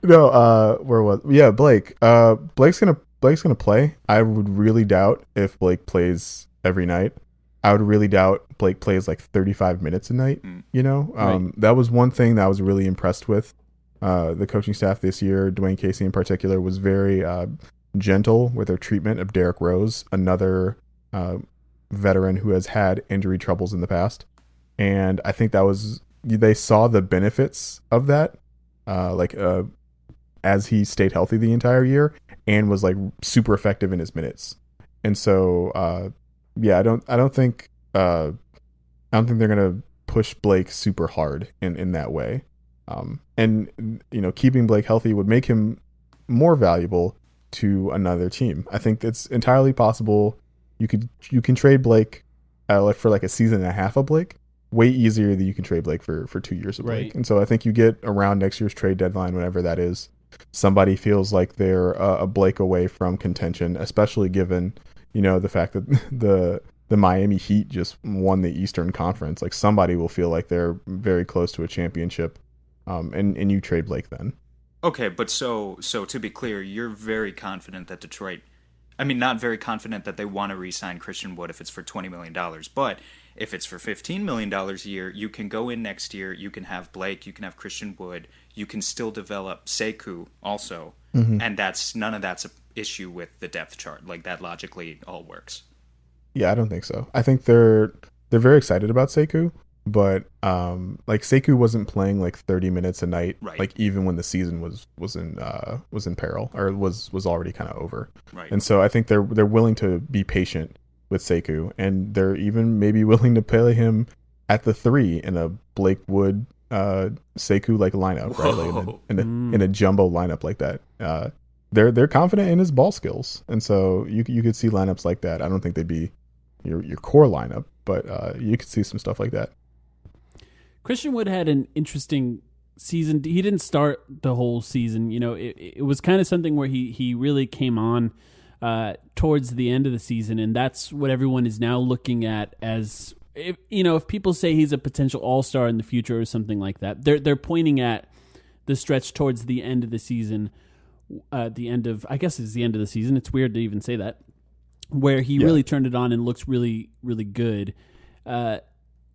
No, where was? Yeah, Blake. Blake's gonna play. I would really doubt if Blake plays every night. I would really doubt Blake plays like 35 minutes a night. You know, Right. that was one thing that I was really impressed with. The coaching staff this year, Dwayne Casey in particular, was very gentle with their treatment of Derrick Rose, another veteran who has had injury troubles in the past. And I think they saw the benefits of that, as he stayed healthy the entire year and was like super effective in his minutes. And so, yeah, I don't think they're gonna push Blake super hard in that way. And you know, keeping Blake healthy would make him more valuable to another team. I think it's entirely possible you can trade Blake for like a season and a half of Blake way easier than you can trade Blake for 2 years of Blake. Right. And so I think you get around next year's trade deadline, whenever that is, somebody feels like they're a Blake away from contention, especially given, you know, the fact that the Miami Heat just won the Eastern Conference. Like, somebody will feel like they're very close to a championship, and you trade Blake then. Okay, but so to be clear, you're very confident that Detroit, I mean, not very confident that they want to re-sign Christian Wood if it's for $20 million, but if it's for $15 million a year, you can go in next year, you can have Blake, you can have Christian Wood, you can still develop Sekou also, and none of that's an issue with the depth chart. Like, that logically all works. Yeah, I don't think so. I think they're very excited about Sekou, but like, Sekou wasn't playing like 30 minutes a night, Right. like even when the season was in peril, or was already kind of over. Right. And so I think they're willing to be patient with Sekou, and they're even maybe willing to play him at the 3 in a Blake Wood Sekou like lineup, right? Like in a jumbo lineup like that. They're confident in his ball skills, and so you could see lineups like that. I don't think they'd be your core lineup, but you could see some stuff like that. Christian Wood had an interesting season. He didn't start the whole season. You know, it was kind of something where he really came on towards the end of the season, and that's what everyone is now looking at as, if people say he's a potential all-star in the future or something like that, they're pointing at the stretch towards the end of the season, I guess it's the end of the season. It's weird to even say that, where he really turned it on and looks really, really good.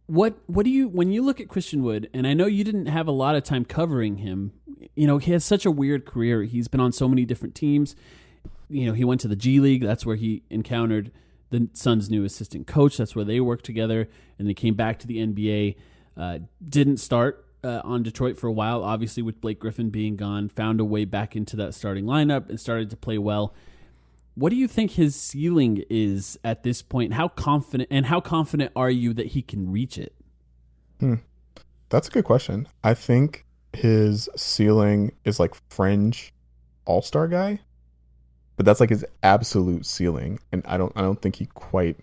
What do you, when you look at Christian Wood, and I know you didn't have a lot of time covering him, he has such a weird career. He's been on so many different teams. He went to the G League. That's where he encountered the Suns' new assistant coach. That's where they worked together, and they came back to the NBA. Didn't start on Detroit for a while, obviously with Blake Griffin being gone, found a way back into that starting lineup and started to play well. What do you think his ceiling is at this point? How confident are you that he can reach it? That's a good question. I think his ceiling is like fringe all-star guy, but that's like his absolute ceiling, and I don't think he quite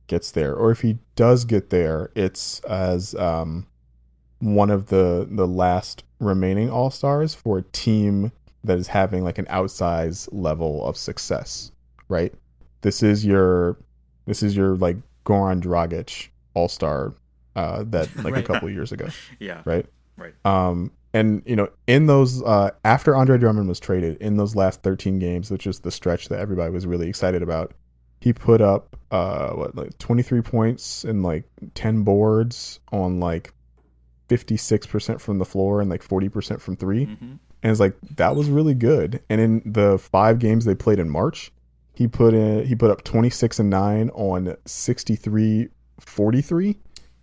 gets there. Or if he does get there, it's as one of the last remaining all-stars for a team that is having like an outsized level of success, right? This is your like Goran Dragic all-star that like a couple of years ago. Yeah. Right. Right. And in those after Andre Drummond was traded, in those last 13 games, which is the stretch that everybody was really excited about, he put up 23 points and like 10 boards on like 56% from the floor and like 40% from 3. Mm-hmm. And it's like, that was really good. And in the 5 games they played in March, he put up 26 and 9 on 63-43,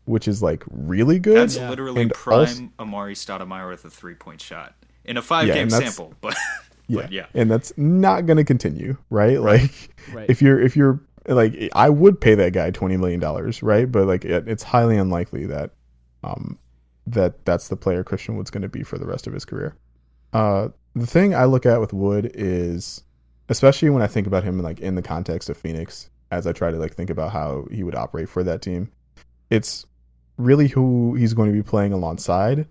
which is like really good. That's literally and prime also, Amari Stoudemire with a 3-point shot in a 5-game sample. But yeah, and that's not going to continue, right? Like, Right. if you're like, I would pay that guy $20 million, right? But like, it's highly unlikely that that's the player Christian Wood's going to be for the rest of his career. The thing I look at with Wood is, especially when I think about him in the context of Phoenix, as I try to like think about how he would operate for that team, it's really who he's going to be playing alongside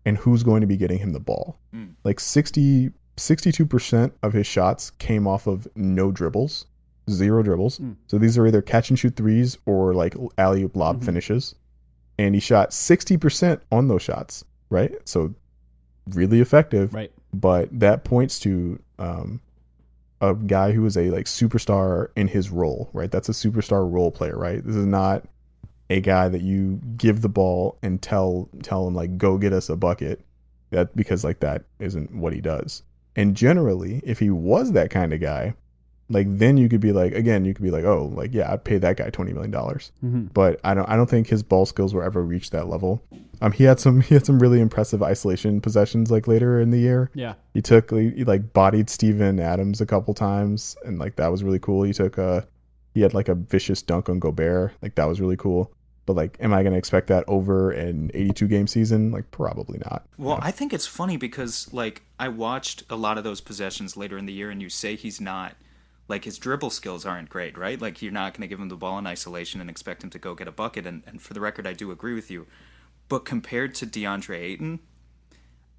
and who's going to be getting him the ball. Like 62% of his shots came off of no dribbles, 0 dribbles. So these are either catch and shoot threes or like alley-oop lob finishes. And he shot 60% on those shots, right? So really effective. Right. But that points to a guy who is a like superstar in his role, right? That's a superstar role player, right? This is not a guy that you give the ball and tell him like go get us a bucket. That because like that isn't what he does. And generally, if he was that kind of guy, like then you could be like, oh, like yeah, I'd pay that guy $20 million. But I don't think his ball skills will ever reach that level. He had some really impressive isolation possessions like later in the year. Yeah, he like bodied Steven Adams a couple times, and like that was really cool. He had like a vicious dunk on Gobert, like that was really cool. But like, am I going to expect that over an 82 game season? Like, probably not. Well, No. I think it's funny because like I watched a lot of those possessions later in the year, and you say he's not. Like, his dribble skills aren't great, right? Like, you're not going to give him the ball in isolation and expect him to go get a bucket. And for the record, I do agree with you. But compared to DeAndre Ayton,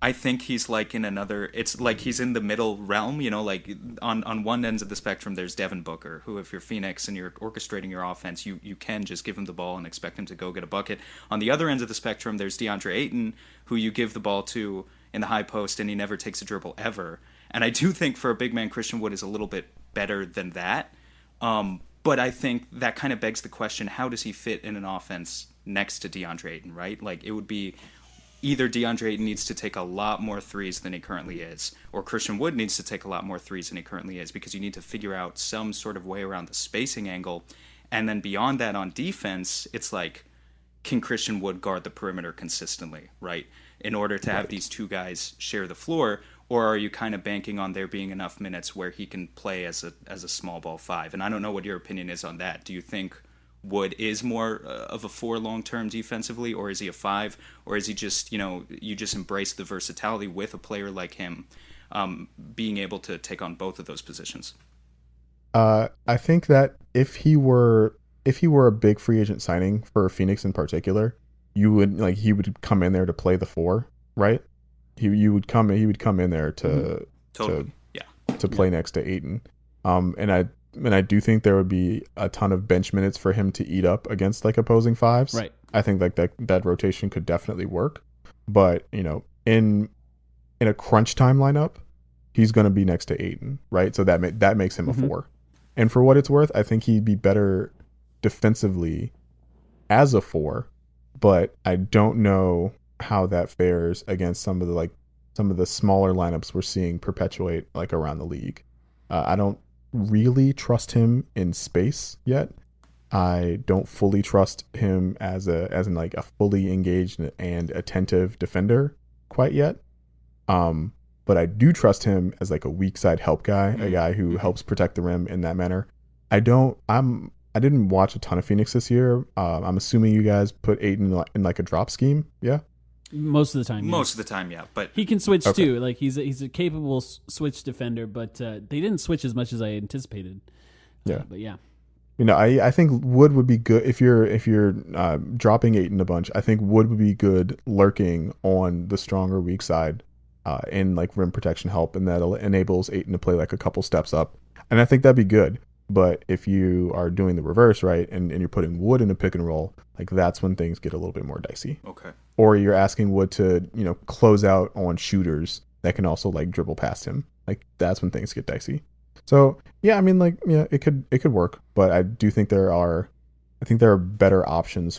I think he's like in another... It's like he's in the middle realm, you know? Like, on one end of the spectrum, there's Devin Booker, who, if you're Phoenix and you're orchestrating your offense, you can just give him the ball and expect him to go get a bucket. On the other end of the spectrum, there's DeAndre Ayton, who you give the ball to in the high post, and he never takes a dribble ever. And I do think for a big man, Christian Wood is a little bit better than that. But I think that kind of begs the question, how does he fit in an offense next to DeAndre Ayton, right? Like, it would be either DeAndre Ayton needs to take a lot more threes than he currently is, or Christian Wood needs to take a lot more threes than he currently is, because you need to figure out some sort of way around the spacing angle. And then beyond that on defense, it's like, can Christian Wood guard the perimeter consistently, right? In order to have these two guys share the floor, or are you kind of banking on there being enough minutes where he can play as a small ball 5? And I don't know what your opinion is on that. Do you think Wood is more of a 4 long-term defensively, or is he a 5? Or is he just, you just embrace the versatility with a player like him being able to take on both of those positions? I think that if he were a big free agent signing for Phoenix in particular, he would come in there to play the 4, right? He would come in there to play next to Ayton. And I do think there would be a ton of bench minutes for him to eat up against like opposing 5s. Right. I think like that rotation could definitely work. But, in a crunch time lineup, he's going to be next to Ayton, right? So that makes him a 4. And for what it's worth, I think he'd be better defensively as a 4, but I don't know how that fares against some of the smaller lineups we're seeing perpetuate like around the league. I don't really trust him in space yet. I don't fully trust him as in like a fully engaged and attentive defender quite yet. But I do trust him as like a weak side help guy, a guy who helps protect the rim in that manner. I didn't watch a ton of Phoenix this year. I'm assuming you guys put Ayton in like a drop scheme, yeah? Most of the time, yes. Most of the time, yeah. But he can switch too. Like he's a capable switch defender, but they didn't switch as much as I anticipated. Yeah, but yeah, I think Wood would be good if you're dropping Ayton a bunch. I think Wood would be good lurking on the stronger weak side in like rim protection help, and that enables Ayton to play like a couple steps up, and I think that'd be good. But if you are doing the reverse, right, and you're putting Wood in a pick and roll, like that's when things get a little bit more dicey. Okay. Or you're asking Wood to, close out on shooters that can also like dribble past him. Like that's when things get dicey. So yeah, I mean, it could work, but I do think there are better options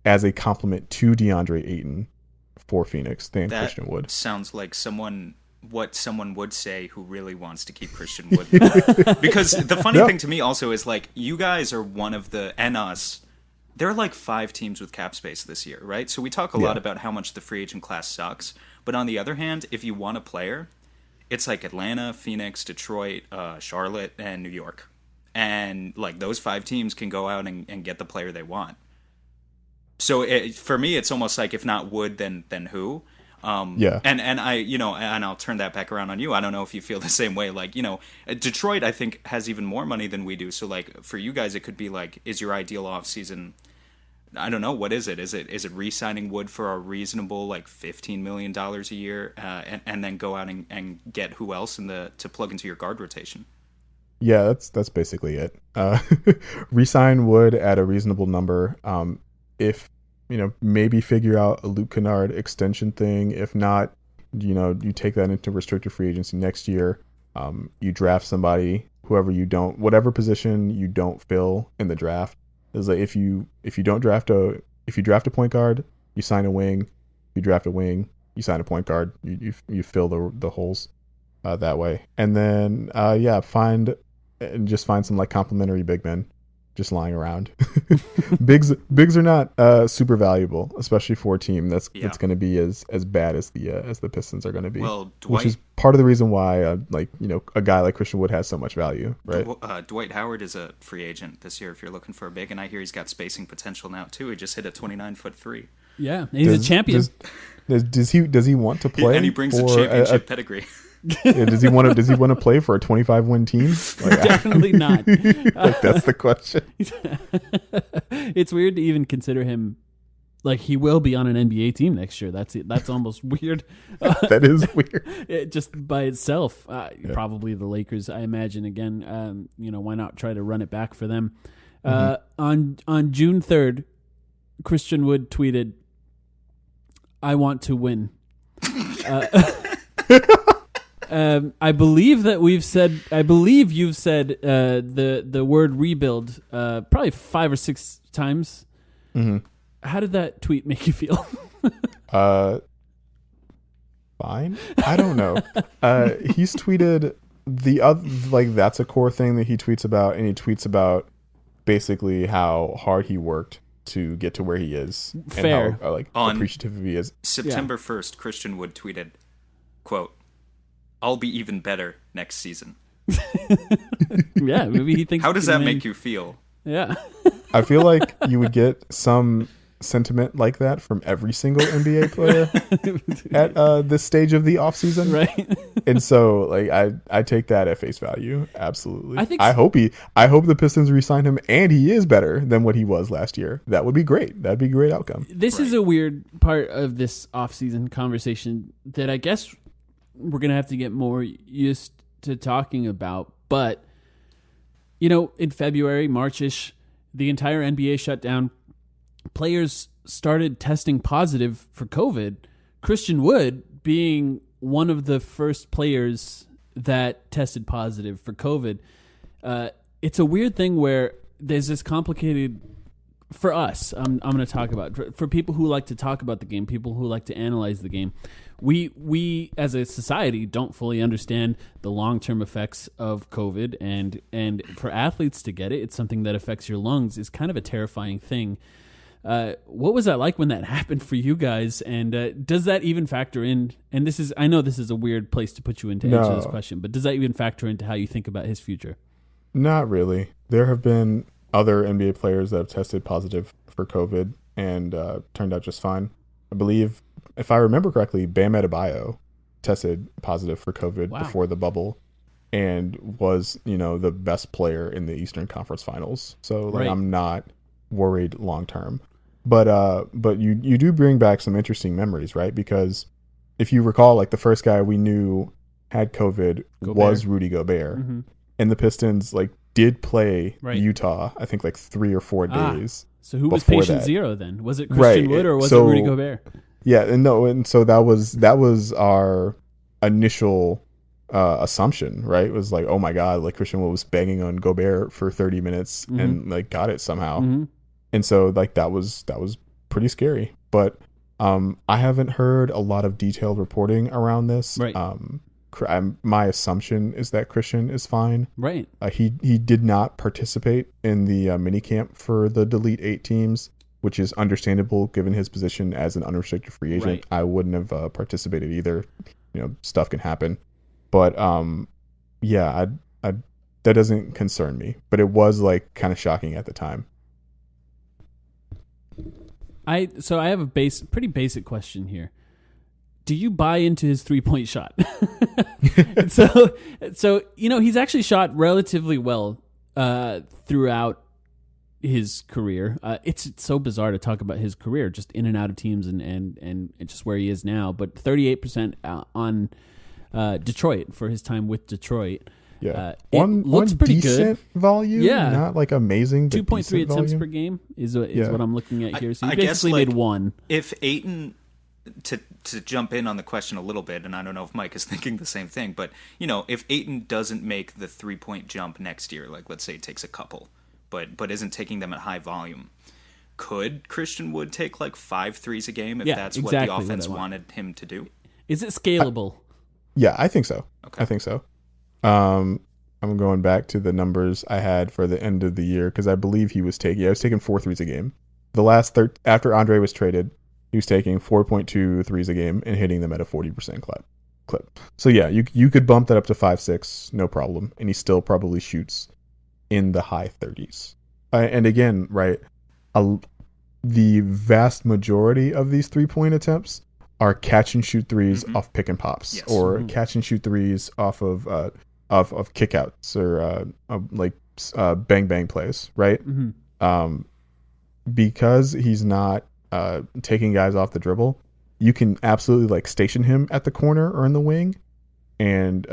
as a complement to DeAndre Ayton for Phoenix than That Christian Wood. Sounds like what someone would say who really wants to keep Christian Wood. Because the funny thing to me also is like you guys are one of the and us. There are like 5 teams with cap space this year, right? So we talk a lot about how much the free agent class sucks. But on the other hand, if you want a player, it's like Atlanta, Phoenix, Detroit, Charlotte, and New York. And like those 5 teams can go out and get the player they want. So for me, it's almost like if not Wood, then who? And I, and I'll turn that back around on you. I don't know if you feel the same way. Like, Detroit, I think, has even more money than we do. So, like, for you guys, it could be like, is your ideal offseason I don't know, what is it? Is it re-signing Wood for a reasonable like $15 million a year, and then go out and get who else to plug into your guard rotation? Yeah, that's basically it. Resign Wood at a reasonable number. If maybe figure out a Luke Kennard extension thing. If not, you take that into restricted free agency next year. You draft somebody, whatever position you don't fill in the draft. Is like if you draft a point guard, you sign a wing. If you draft a wing, you sign a point guard. You fill the holes that way. And then find some like complimentary big men just lying around. Bigs are not super valuable, especially for a team that's going to be as bad as the Pistons are going to be. Well, which is part of the reason why a guy like Christian Wood has so much value, right? Dwight Howard is a free agent this year if you're looking for a big, and I hear he's got spacing potential now too. He just hit a 29-foot three. Yeah, he's a champion. Does he want to play? And he brings a championship pedigree. Yeah, does he want to play for a 25-win team? Like, Definitely not. Like, that's the question. It's weird to even consider him. Like, he will be on an NBA team next year. That's almost weird. That is weird. Just by itself. Probably the Lakers, I imagine. Again, why not try to run it back for them? On June 3rd, Christian Wood tweeted, "I want to win." I believe you've said the word rebuild probably 5 or 6 times. Mm-hmm. How did that tweet make you feel? Fine. I don't know. He's tweeted the other, like, that's a core thing that he tweets about, and he tweets about basically how hard he worked to get to where he is. Fair. And how appreciative he is. September 1st, Christian Wood tweeted, quote, "I'll be even better next season." Yeah, maybe he thinks. How does that make you feel? Yeah. I feel like you would get some sentiment like that from every single NBA player at this stage of the offseason. Right. And so, like, I take that at face value. Absolutely. I hope the Pistons re-sign him and he is better than what he was last year. That would be great. That'd be a great outcome. This is a weird part of this offseason conversation that I guess we're going to have to get more used to talking about. But, in February, March-ish, the entire NBA shut down. Players started testing positive for COVID. Christian Wood being one of the first players that tested positive for COVID. It's a weird thing where there's this complicated, for us, I'm going to talk about, for people who like to talk about the game, people who like to analyze the game, we as a society don't fully understand the long-term effects of COVID, and for athletes to get it, it's something that affects your lungs, is kind of a terrifying thing. What was that like when that happened for you guys? And does that even factor in? And I know this is a weird place to put you in to answer this question, but does that even factor into how you think about his future? Not really. There have been other NBA players that have tested positive for COVID and turned out just fine. I believe, if I remember correctly, Bam Adebayo tested positive for COVID before the bubble and was, the best player in the Eastern Conference Finals. So I'm not worried long term. But you do bring back some interesting memories, right? Because if you recall, like, the first guy we knew had COVID was Rudy Gobert. Mm-hmm. And the Pistons did play Utah, I think 3 or 4 days. So who was patient zero then? Was it Christian Wood or was it Rudy Gobert? Yeah, and so that was our initial assumption, right? It was like, oh my God, Christian Wood was banging on Gobert for 30 minutes and got it somehow. Mm-hmm. And so that was pretty scary. But I haven't heard a lot of detailed reporting around this. Right. My assumption is that Christian is fine. Right. He did not participate in the minicamp for the Delete 8 teams, which is understandable given his position as an unrestricted free agent. Right. I wouldn't have participated either. Stuff can happen. But that doesn't concern me. But it was kind of shocking at the time. I have a pretty basic question here. Do you buy into his 3-point shot? So he's actually shot relatively well throughout his career. It's so bizarre to talk about his career, just in and out of teams and just where he is now. But 38% on Detroit for his time with Detroit. Yeah, it looks pretty decent good. Volume. Yeah, not like amazing. 2.3 attempts volume per game is what I'm looking at here. So he I guess, basically like, made one. If Ayton, to jump in on the question a little bit, and I don't know if Mike is thinking the same thing, but if Ayton doesn't make the 3-point jump next year, like let's say it takes a couple, but isn't taking them at high volume, could Christian Wood take like 5 threes a game if that's exactly what the offense what I want. wanted him to do? Is it scalable? Yeah, I think so. Okay. I think so. I'm going back to the numbers I had for the end of the year because I believe he was taking 4 threes a game. The last after Andre was traded, he was taking 4.2 threes a game and hitting them at a 40% clip. So yeah, you could bump that up to 5-6, no problem, and he still probably shoots in the high 30s. And again, right, the vast majority of these 3-point attempts are catch and shoot threes off pick and pops, or catch and shoot threes off of kickouts or bang bang plays, right? Because he's not taking guys off the dribble, you can absolutely like station him at the corner or in the wing, and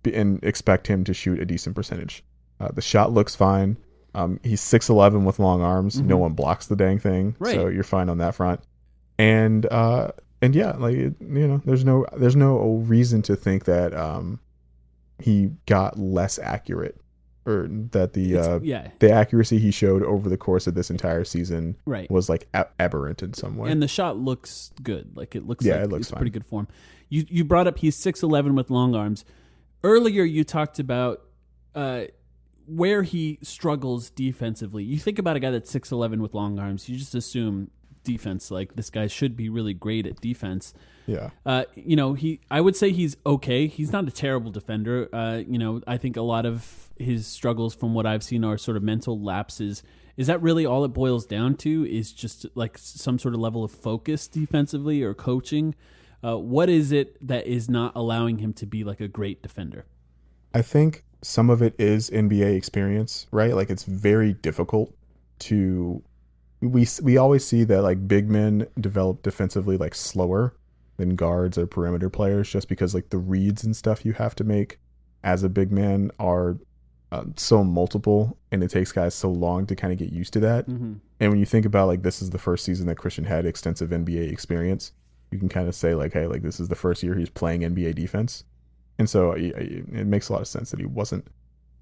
expect him to shoot a decent percentage. The shot looks fine. He's 6'11" with long arms. No one blocks the dang thing, so you're fine on that front. And yeah, like there's no reason to think that he got less accurate, or that the accuracy he showed over the course of this entire season was like aberrant in some way. And the shot looks good. Like it looks it's fine. Pretty good form. You brought up he's 6'11" with long arms. Earlier you talked about where he struggles defensively. You think about a guy that's 6'11" with long arms, you just assume defense, like this guy should be really great at defense. Yeah. I would say he's okay. He's not a terrible defender. I think a lot of his struggles from what I've seen are sort of mental lapses. Is that really all it boils down to? Is just like some sort of level of focus defensively or coaching? What is it that is not allowing him to be like a great defender? I think some of it is NBA experience, right? Like it's very difficult to we always see that like big men develop defensively like slower than guards or perimeter players, just because like the reads and stuff you have to make as a big man are so multiple, and it takes guys so long to kind of get used to that. And when you think about like this is the first season that Christian had extensive NBA experience, you can kind of say like, hey, like this is the first year he's playing NBA defense, and so it makes a lot of sense that he wasn't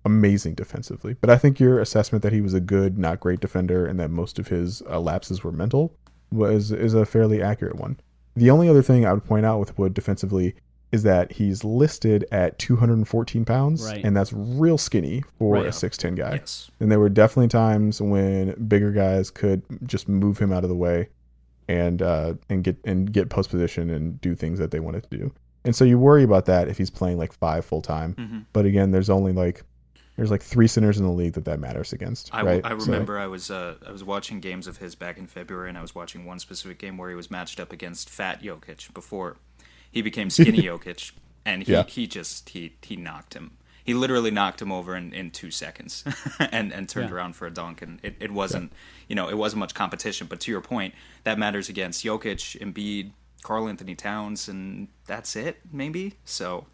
amazing defensively. But I think your assessment that he was a good, not great defender, and that most of his lapses were mental, is a fairly accurate one. The only other thing I would point out with Wood defensively is that he's listed at 214 pounds, and that's real skinny for a 6'10" guy. Yes. And there were definitely times when bigger guys could just move him out of the way and get post position and do things that they wanted to do. And so you worry about that if he's playing like 5 full time. But again, there's like 3 centers in the league that matters against. I remember I was watching games of his back in February, and I was watching one specific game where he was matched up against Fat Jokic before he became Skinny Jokic, and he knocked him. He literally knocked him over in 2 seconds, and turned around for a dunk. And it wasn't it wasn't much competition. But to your point, that matters against Jokic, Embiid, Karl Anthony Towns, and that's it maybe. So.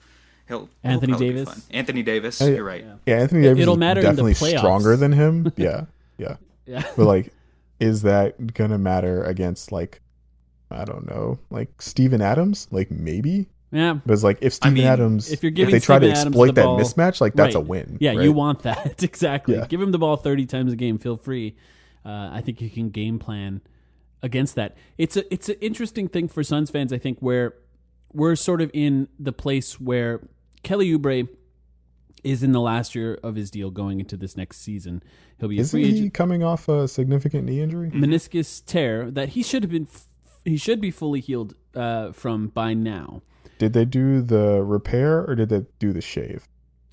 Anthony Davis. Be fun. Anthony Davis, you're right. Yeah, Anthony Davis It'll is matter definitely in the playoffs. stronger than him. Yeah. Yeah. But like, is that gonna matter against like, I don't know, like Steven Adams? Like maybe. Yeah. But it's like if Steven Adams, if you're giving they try to Steven Adams exploit the that ball, mismatch, like that's a win. Yeah, right? you want that exactly. Yeah. Give him the ball 30 times a game. Feel free. I think you can game plan against that. It's an interesting thing for Suns fans. I think where we're sort of in the place where Kelly Oubre is in the last year of his deal going into this next season. He'll be a free agent. Isn't he coming off a significant knee injury? Meniscus tear that he should be fully healed from by now. Did they do the repair or did they do the shave?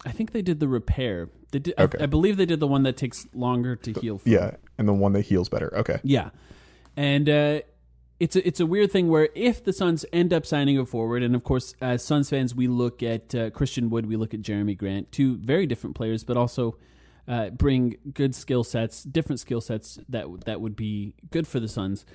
I think they did the repair. They did. Okay. I believe they did the one that takes longer to heal from. Yeah, and the one that heals better. Okay. Yeah, and it's a weird thing where if the Suns end up signing a forward, and of course as Suns fans we look at Christian Wood, we look at Jeremy Grant, 2 very different players, but also bring good skill sets, different skill sets that would be good for the Suns.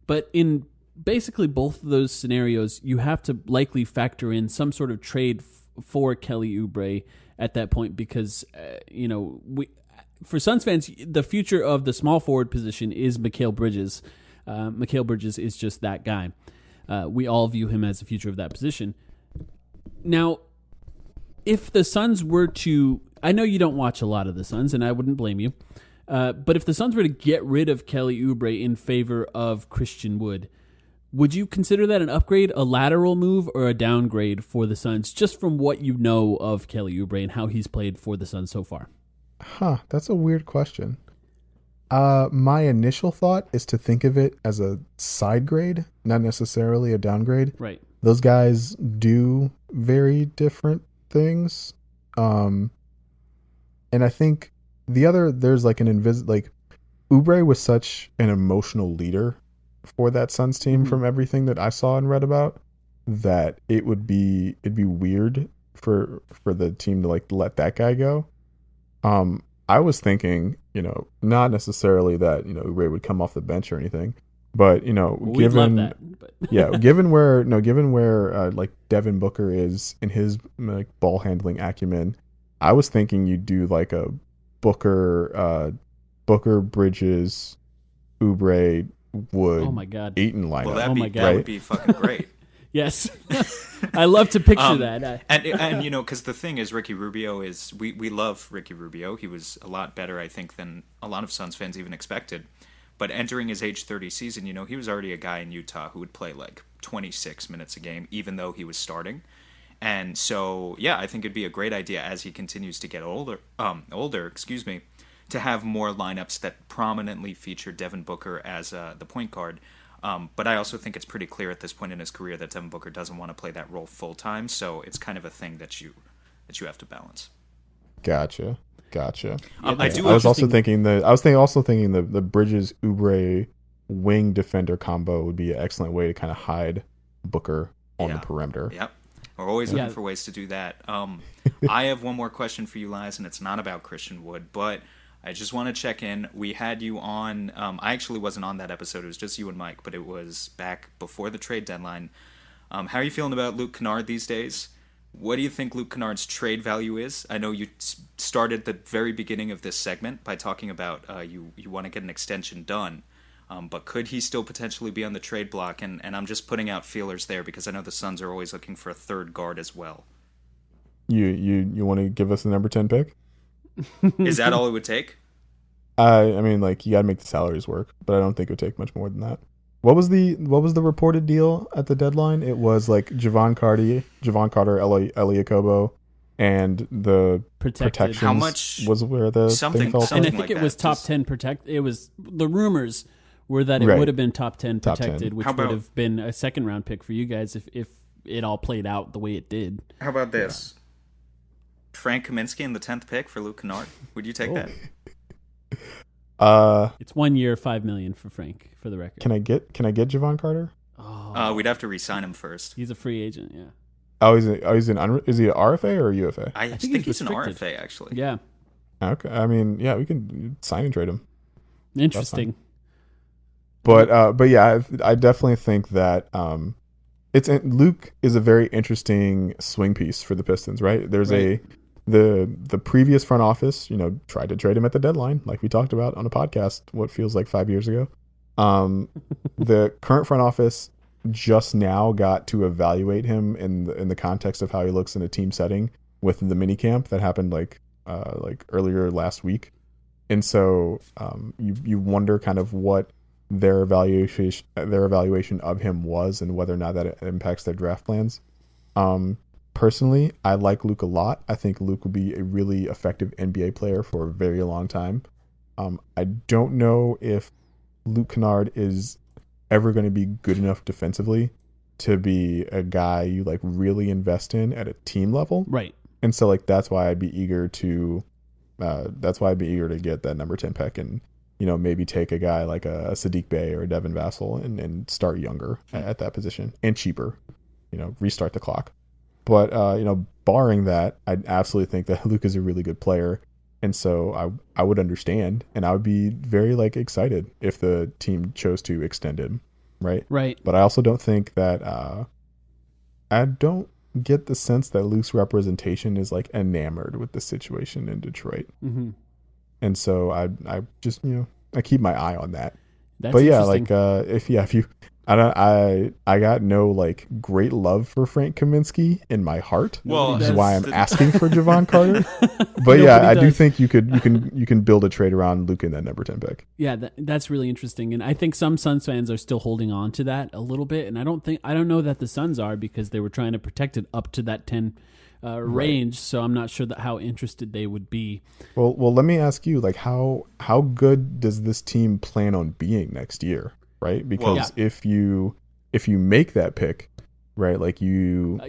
But in basically both of those scenarios, you have to likely factor in some sort of trade for Kelly Oubre at that point because, for Suns fans, the future of the small forward position is Mikal Bridges. Mikal Bridges is just that guy. We all view him as the future of that position. Now, if the Suns were to... I know you don't watch a lot of the Suns, and I wouldn't blame you. But if the Suns were to get rid of Kelly Oubre in favor of Christian Wood, would you consider that an upgrade, a lateral move, or a downgrade for the Suns, just from what you know of Kelly Oubre and how he's played for the Suns so far? That's a weird question. My initial thought is to think of it as a side grade, not necessarily a downgrade. Right. Those guys do very different things. And I think there's like Oubre was such an emotional leader for that Suns team from everything that I saw and read about that it'd be weird for the team to like let that guy go. I was thinking, not necessarily that, Oubre would come off the bench or anything, but, We'd love that, but. given where like Devin Booker is in his like ball handling acumen, I was thinking you'd do like a Booker, Bridges, Oubre, Wood, oh my God, Ayton lineup. Well, that would be fucking great. Yes. I love to picture that. And because the thing is, Ricky Rubio is, we love Ricky Rubio. He was a lot better, I think, than a lot of Suns fans even expected. But entering his age 30 season, he was already a guy in Utah who would play like 26 minutes a game, even though he was starting. And so, yeah, I think it'd be a great idea as he continues to get older, to have more lineups that prominently feature Devin Booker as the point guard. But I also think it's pretty clear at this point in his career that Devin Booker doesn't want to play that role full time. So it's kind of a thing that you have to balance. Gotcha. I was also thinking the Bridges Oubre wing defender combo would be an excellent way to kind of hide Booker on the perimeter. Yep. We're always looking for ways to do that. I have one more question for you, Liz, and it's not about Christian Wood, but I just want to check in. We had you on. I actually wasn't on that episode. It was just you and Mike, but it was back before the trade deadline. How are you feeling about Luke Kennard these days? What do you think Luke Kennard's trade value is? I know you started the very beginning of this segment by talking about you want to get an extension done. But could he still potentially be on the trade block? And I'm just putting out feelers there because I know the Suns are always looking for a third guard as well. You want to give us the number 10 pick? Is that all it would take? I mean, like, you got to make the salaries work, but I don't think it would take much more than that. What was the reported deal at the deadline? It was like Javon Carter, Eli Kobo, and the protections. How much was where the something thing fell and I like think it that. was top 10 protect. It was the rumors were that it would have been top 10 Top 10. protected, which would have been a second round pick for you guys if it all played out the way it did. How about this? Frank Kaminsky in the 10th pick for Luke Kennard. Would you take that? It's 1 year, $5 million for Frank, for the record. Can I get Javon Carter? We'd have to re-sign him first. He's a free agent, yeah. Is he an RFA or a UFA? I think he's an RFA, actually. Yeah. Okay. I mean, yeah, we can sign and trade him. Interesting. But yeah, I definitely think that Luke is a very interesting swing piece for the Pistons, right? There's the previous front office, tried to trade him at the deadline, like we talked about on a podcast, what feels like 5 years ago. The current front office just now got to evaluate him in the context of how he looks in a team setting with the mini camp that happened like earlier last week. And so you wonder kind of what their evaluation of him was and whether or not that impacts their draft plans. Personally, I like Luke a lot. I think Luke will be a really effective NBA player for a very long time. I don't know if Luke Kennard is ever going to be good enough defensively to be a guy you like really invest in at a team level. Right. And so like that's why I'd be eager to get that number 10 pick and maybe take a guy like a Sadiq Bey or a Devin Vassell and start younger at that position and cheaper. Restart the clock. But barring that, I absolutely think that Luke is a really good player. And so I would understand, and I would be very like excited if the team chose to extend him, right? Right. But I also don't think that I don't get the sense that Luke's representation is like enamored with the situation in Detroit. Mm-hmm. And so I just, I keep my eye on that. That's But yeah, interesting. if you I got no like great love for Frank Kaminsky in my heart. Well, which is why I'm that's asking for Javon Carter. But yeah, Nobody I do does. think you can build a trade around Luke in that number 10 pick. Yeah, that's really interesting, and I think some Suns fans are still holding on to that a little bit, and I don't know that the Suns are, because they were trying to protect it up to that 10 range. So I'm not sure that how interested they would be. Well, let me ask you, like, how good does this team plan on being next year, right? Because if you make that pick, right, like you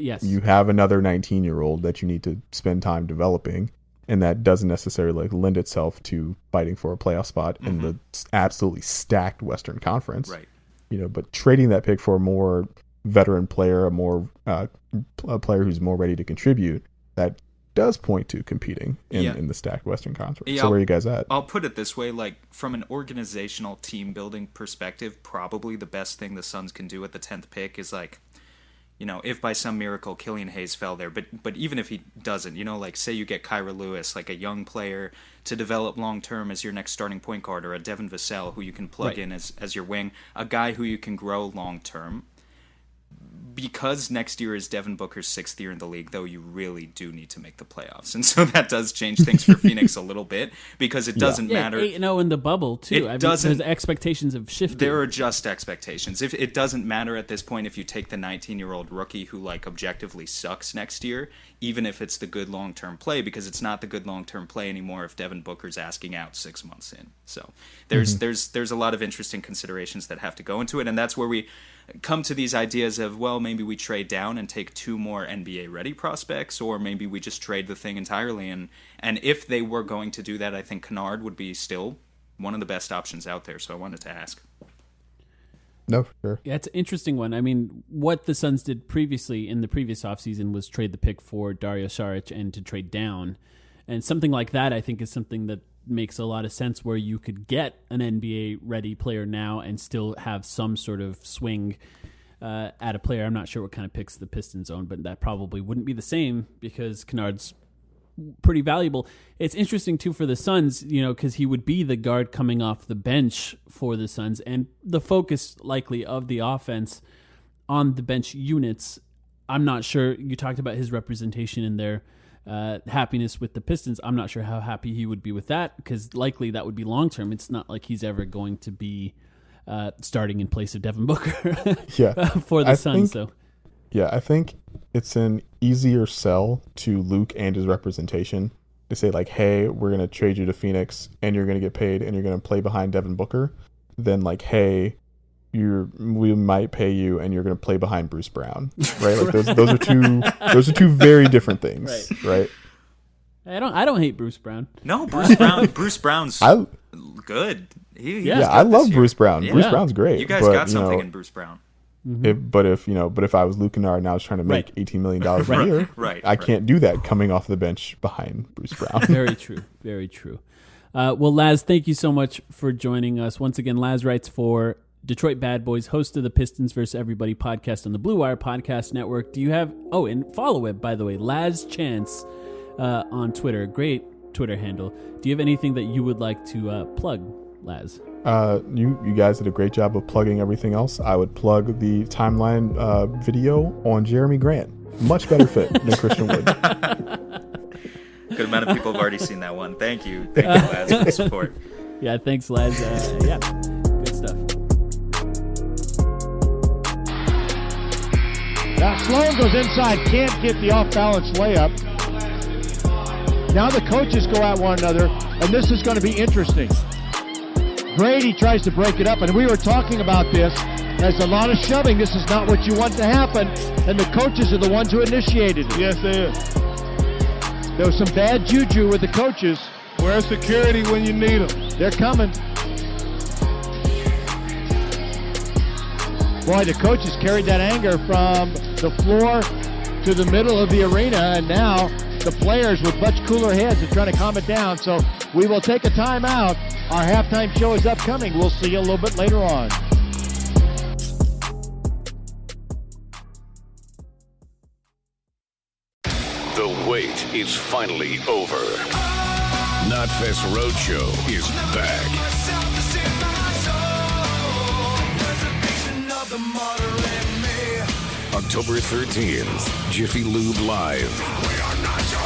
have another 19-year-old that you need to spend time developing, and that doesn't necessarily like lend itself to fighting for a playoff spot in the absolutely stacked Western Conference, Right. But trading that pick for a more veteran player, a player who's more ready to contribute, that does point to competing in the stacked Western Conference. Yeah, so where are you guys at? I'll put it this way, like from an organizational team building perspective, probably the best thing the Suns can do at the 10th pick is like, if by some miracle Killian Hayes fell there, but even if he doesn't, like say you get Kyra Lewis, like a young player to develop long term as your next starting point guard, or a Devin Vassell who you can plug in as your wing, a guy who you can grow long term. Because next year is Devin Booker's 6th year in the league, though, you really do need to make the playoffs. And so that does change things for Phoenix a little bit, because it doesn't matter. 8-0 in the bubble, too. Because expectations have shifted. There are just expectations. If it doesn't matter at this point if you take the 19-year-old rookie who, like, objectively sucks next year, even if it's the good long-term play, because it's not the good long-term play anymore if Devin Booker's asking out 6 months in. So there's a lot of interesting considerations that have to go into it, and that's where we come to these ideas of, well, maybe we trade down and take 2 more NBA ready prospects, or maybe we just trade the thing entirely. And if they were going to do that, I think Kennard would be still one of the best options out there. So I wanted to ask. No, for sure. Yeah, it's an interesting one. I mean, what the Suns did previously in the previous offseason was trade the pick for Dario Saric and to trade down. And something like that, I think, is something that makes a lot of sense, where you could get an NBA-ready player now and still have some sort of swing at a player. I'm not sure what kind of picks the Pistons own, but that probably wouldn't be the same, because Kennard's pretty valuable. It's interesting, too, for the Suns, because he would be the guard coming off the bench for the Suns, and the focus likely of the offense on the bench units. I'm not sure. You talked about his representation in their happiness with the Pistons. I'm not sure how happy he would be with that, because likely that would be long term. It's not like he's ever going to be starting in place of Devin Booker for the Suns. I think it's an easier sell to Luke and his representation to say, like, hey, we're going to trade you to Phoenix and you're going to get paid and you're going to play behind Devin Booker, than like, hey, we might pay you and you're going to play behind Bruce Brown, right? Like those are two very different things, right? I don't hate Bruce Brown. No, Bruce Brown's good. I love Bruce Brown. Yeah. Bruce Brown's great. You guys got something in Bruce Brown. But if I was Luke Kennard and I was trying to make $18 million a year, I can't do that coming off the bench behind Bruce Brown. Very true. Very true. Well, Laz, thank you so much for joining us. Once again, Laz writes for Detroit Bad Boys, host of the Pistons vs. Everybody podcast on the Blue Wire Podcast Network. Do you have... Oh, and follow it, by the way, Laz Chance on Twitter. Great Twitter handle. Do you have anything that you would like to plug, Laz? You guys did a great job of plugging everything else. I would plug the timeline video on Jeremy Grant. Much better fit than Christian Wood. Good amount of people have already seen that one. Thank you, Laz, for the support. Yeah, thanks, Laz. Good stuff. Now Sloan goes inside, can't get the off-balance layup. Now the coaches go at one another, and this is going to be interesting. Grady tries to break it up, and we were talking about this. There's a lot of shoving. This is not what you want to happen, and the coaches are the ones who initiated it. Yes, they is. There was some bad juju with the coaches. Where's security when you need them? They're coming. Boy, the coaches carried that anger from the floor to the middle of the arena, and now the players with much cooler heads and trying to calm it down. So we will take a timeout. Our halftime show is upcoming. We'll see you a little bit later on. The wait is finally over. Knotfest Roadshow is back. October 13th, Jiffy Lube Live.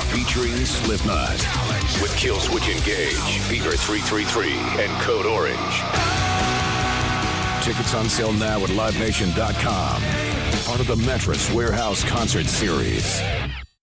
Featuring Slipknot. With Killswitch Engage, Beaver 333, and Code Orange. Tickets on sale now at LiveNation.com. Part of the Mattress Warehouse Concert Series.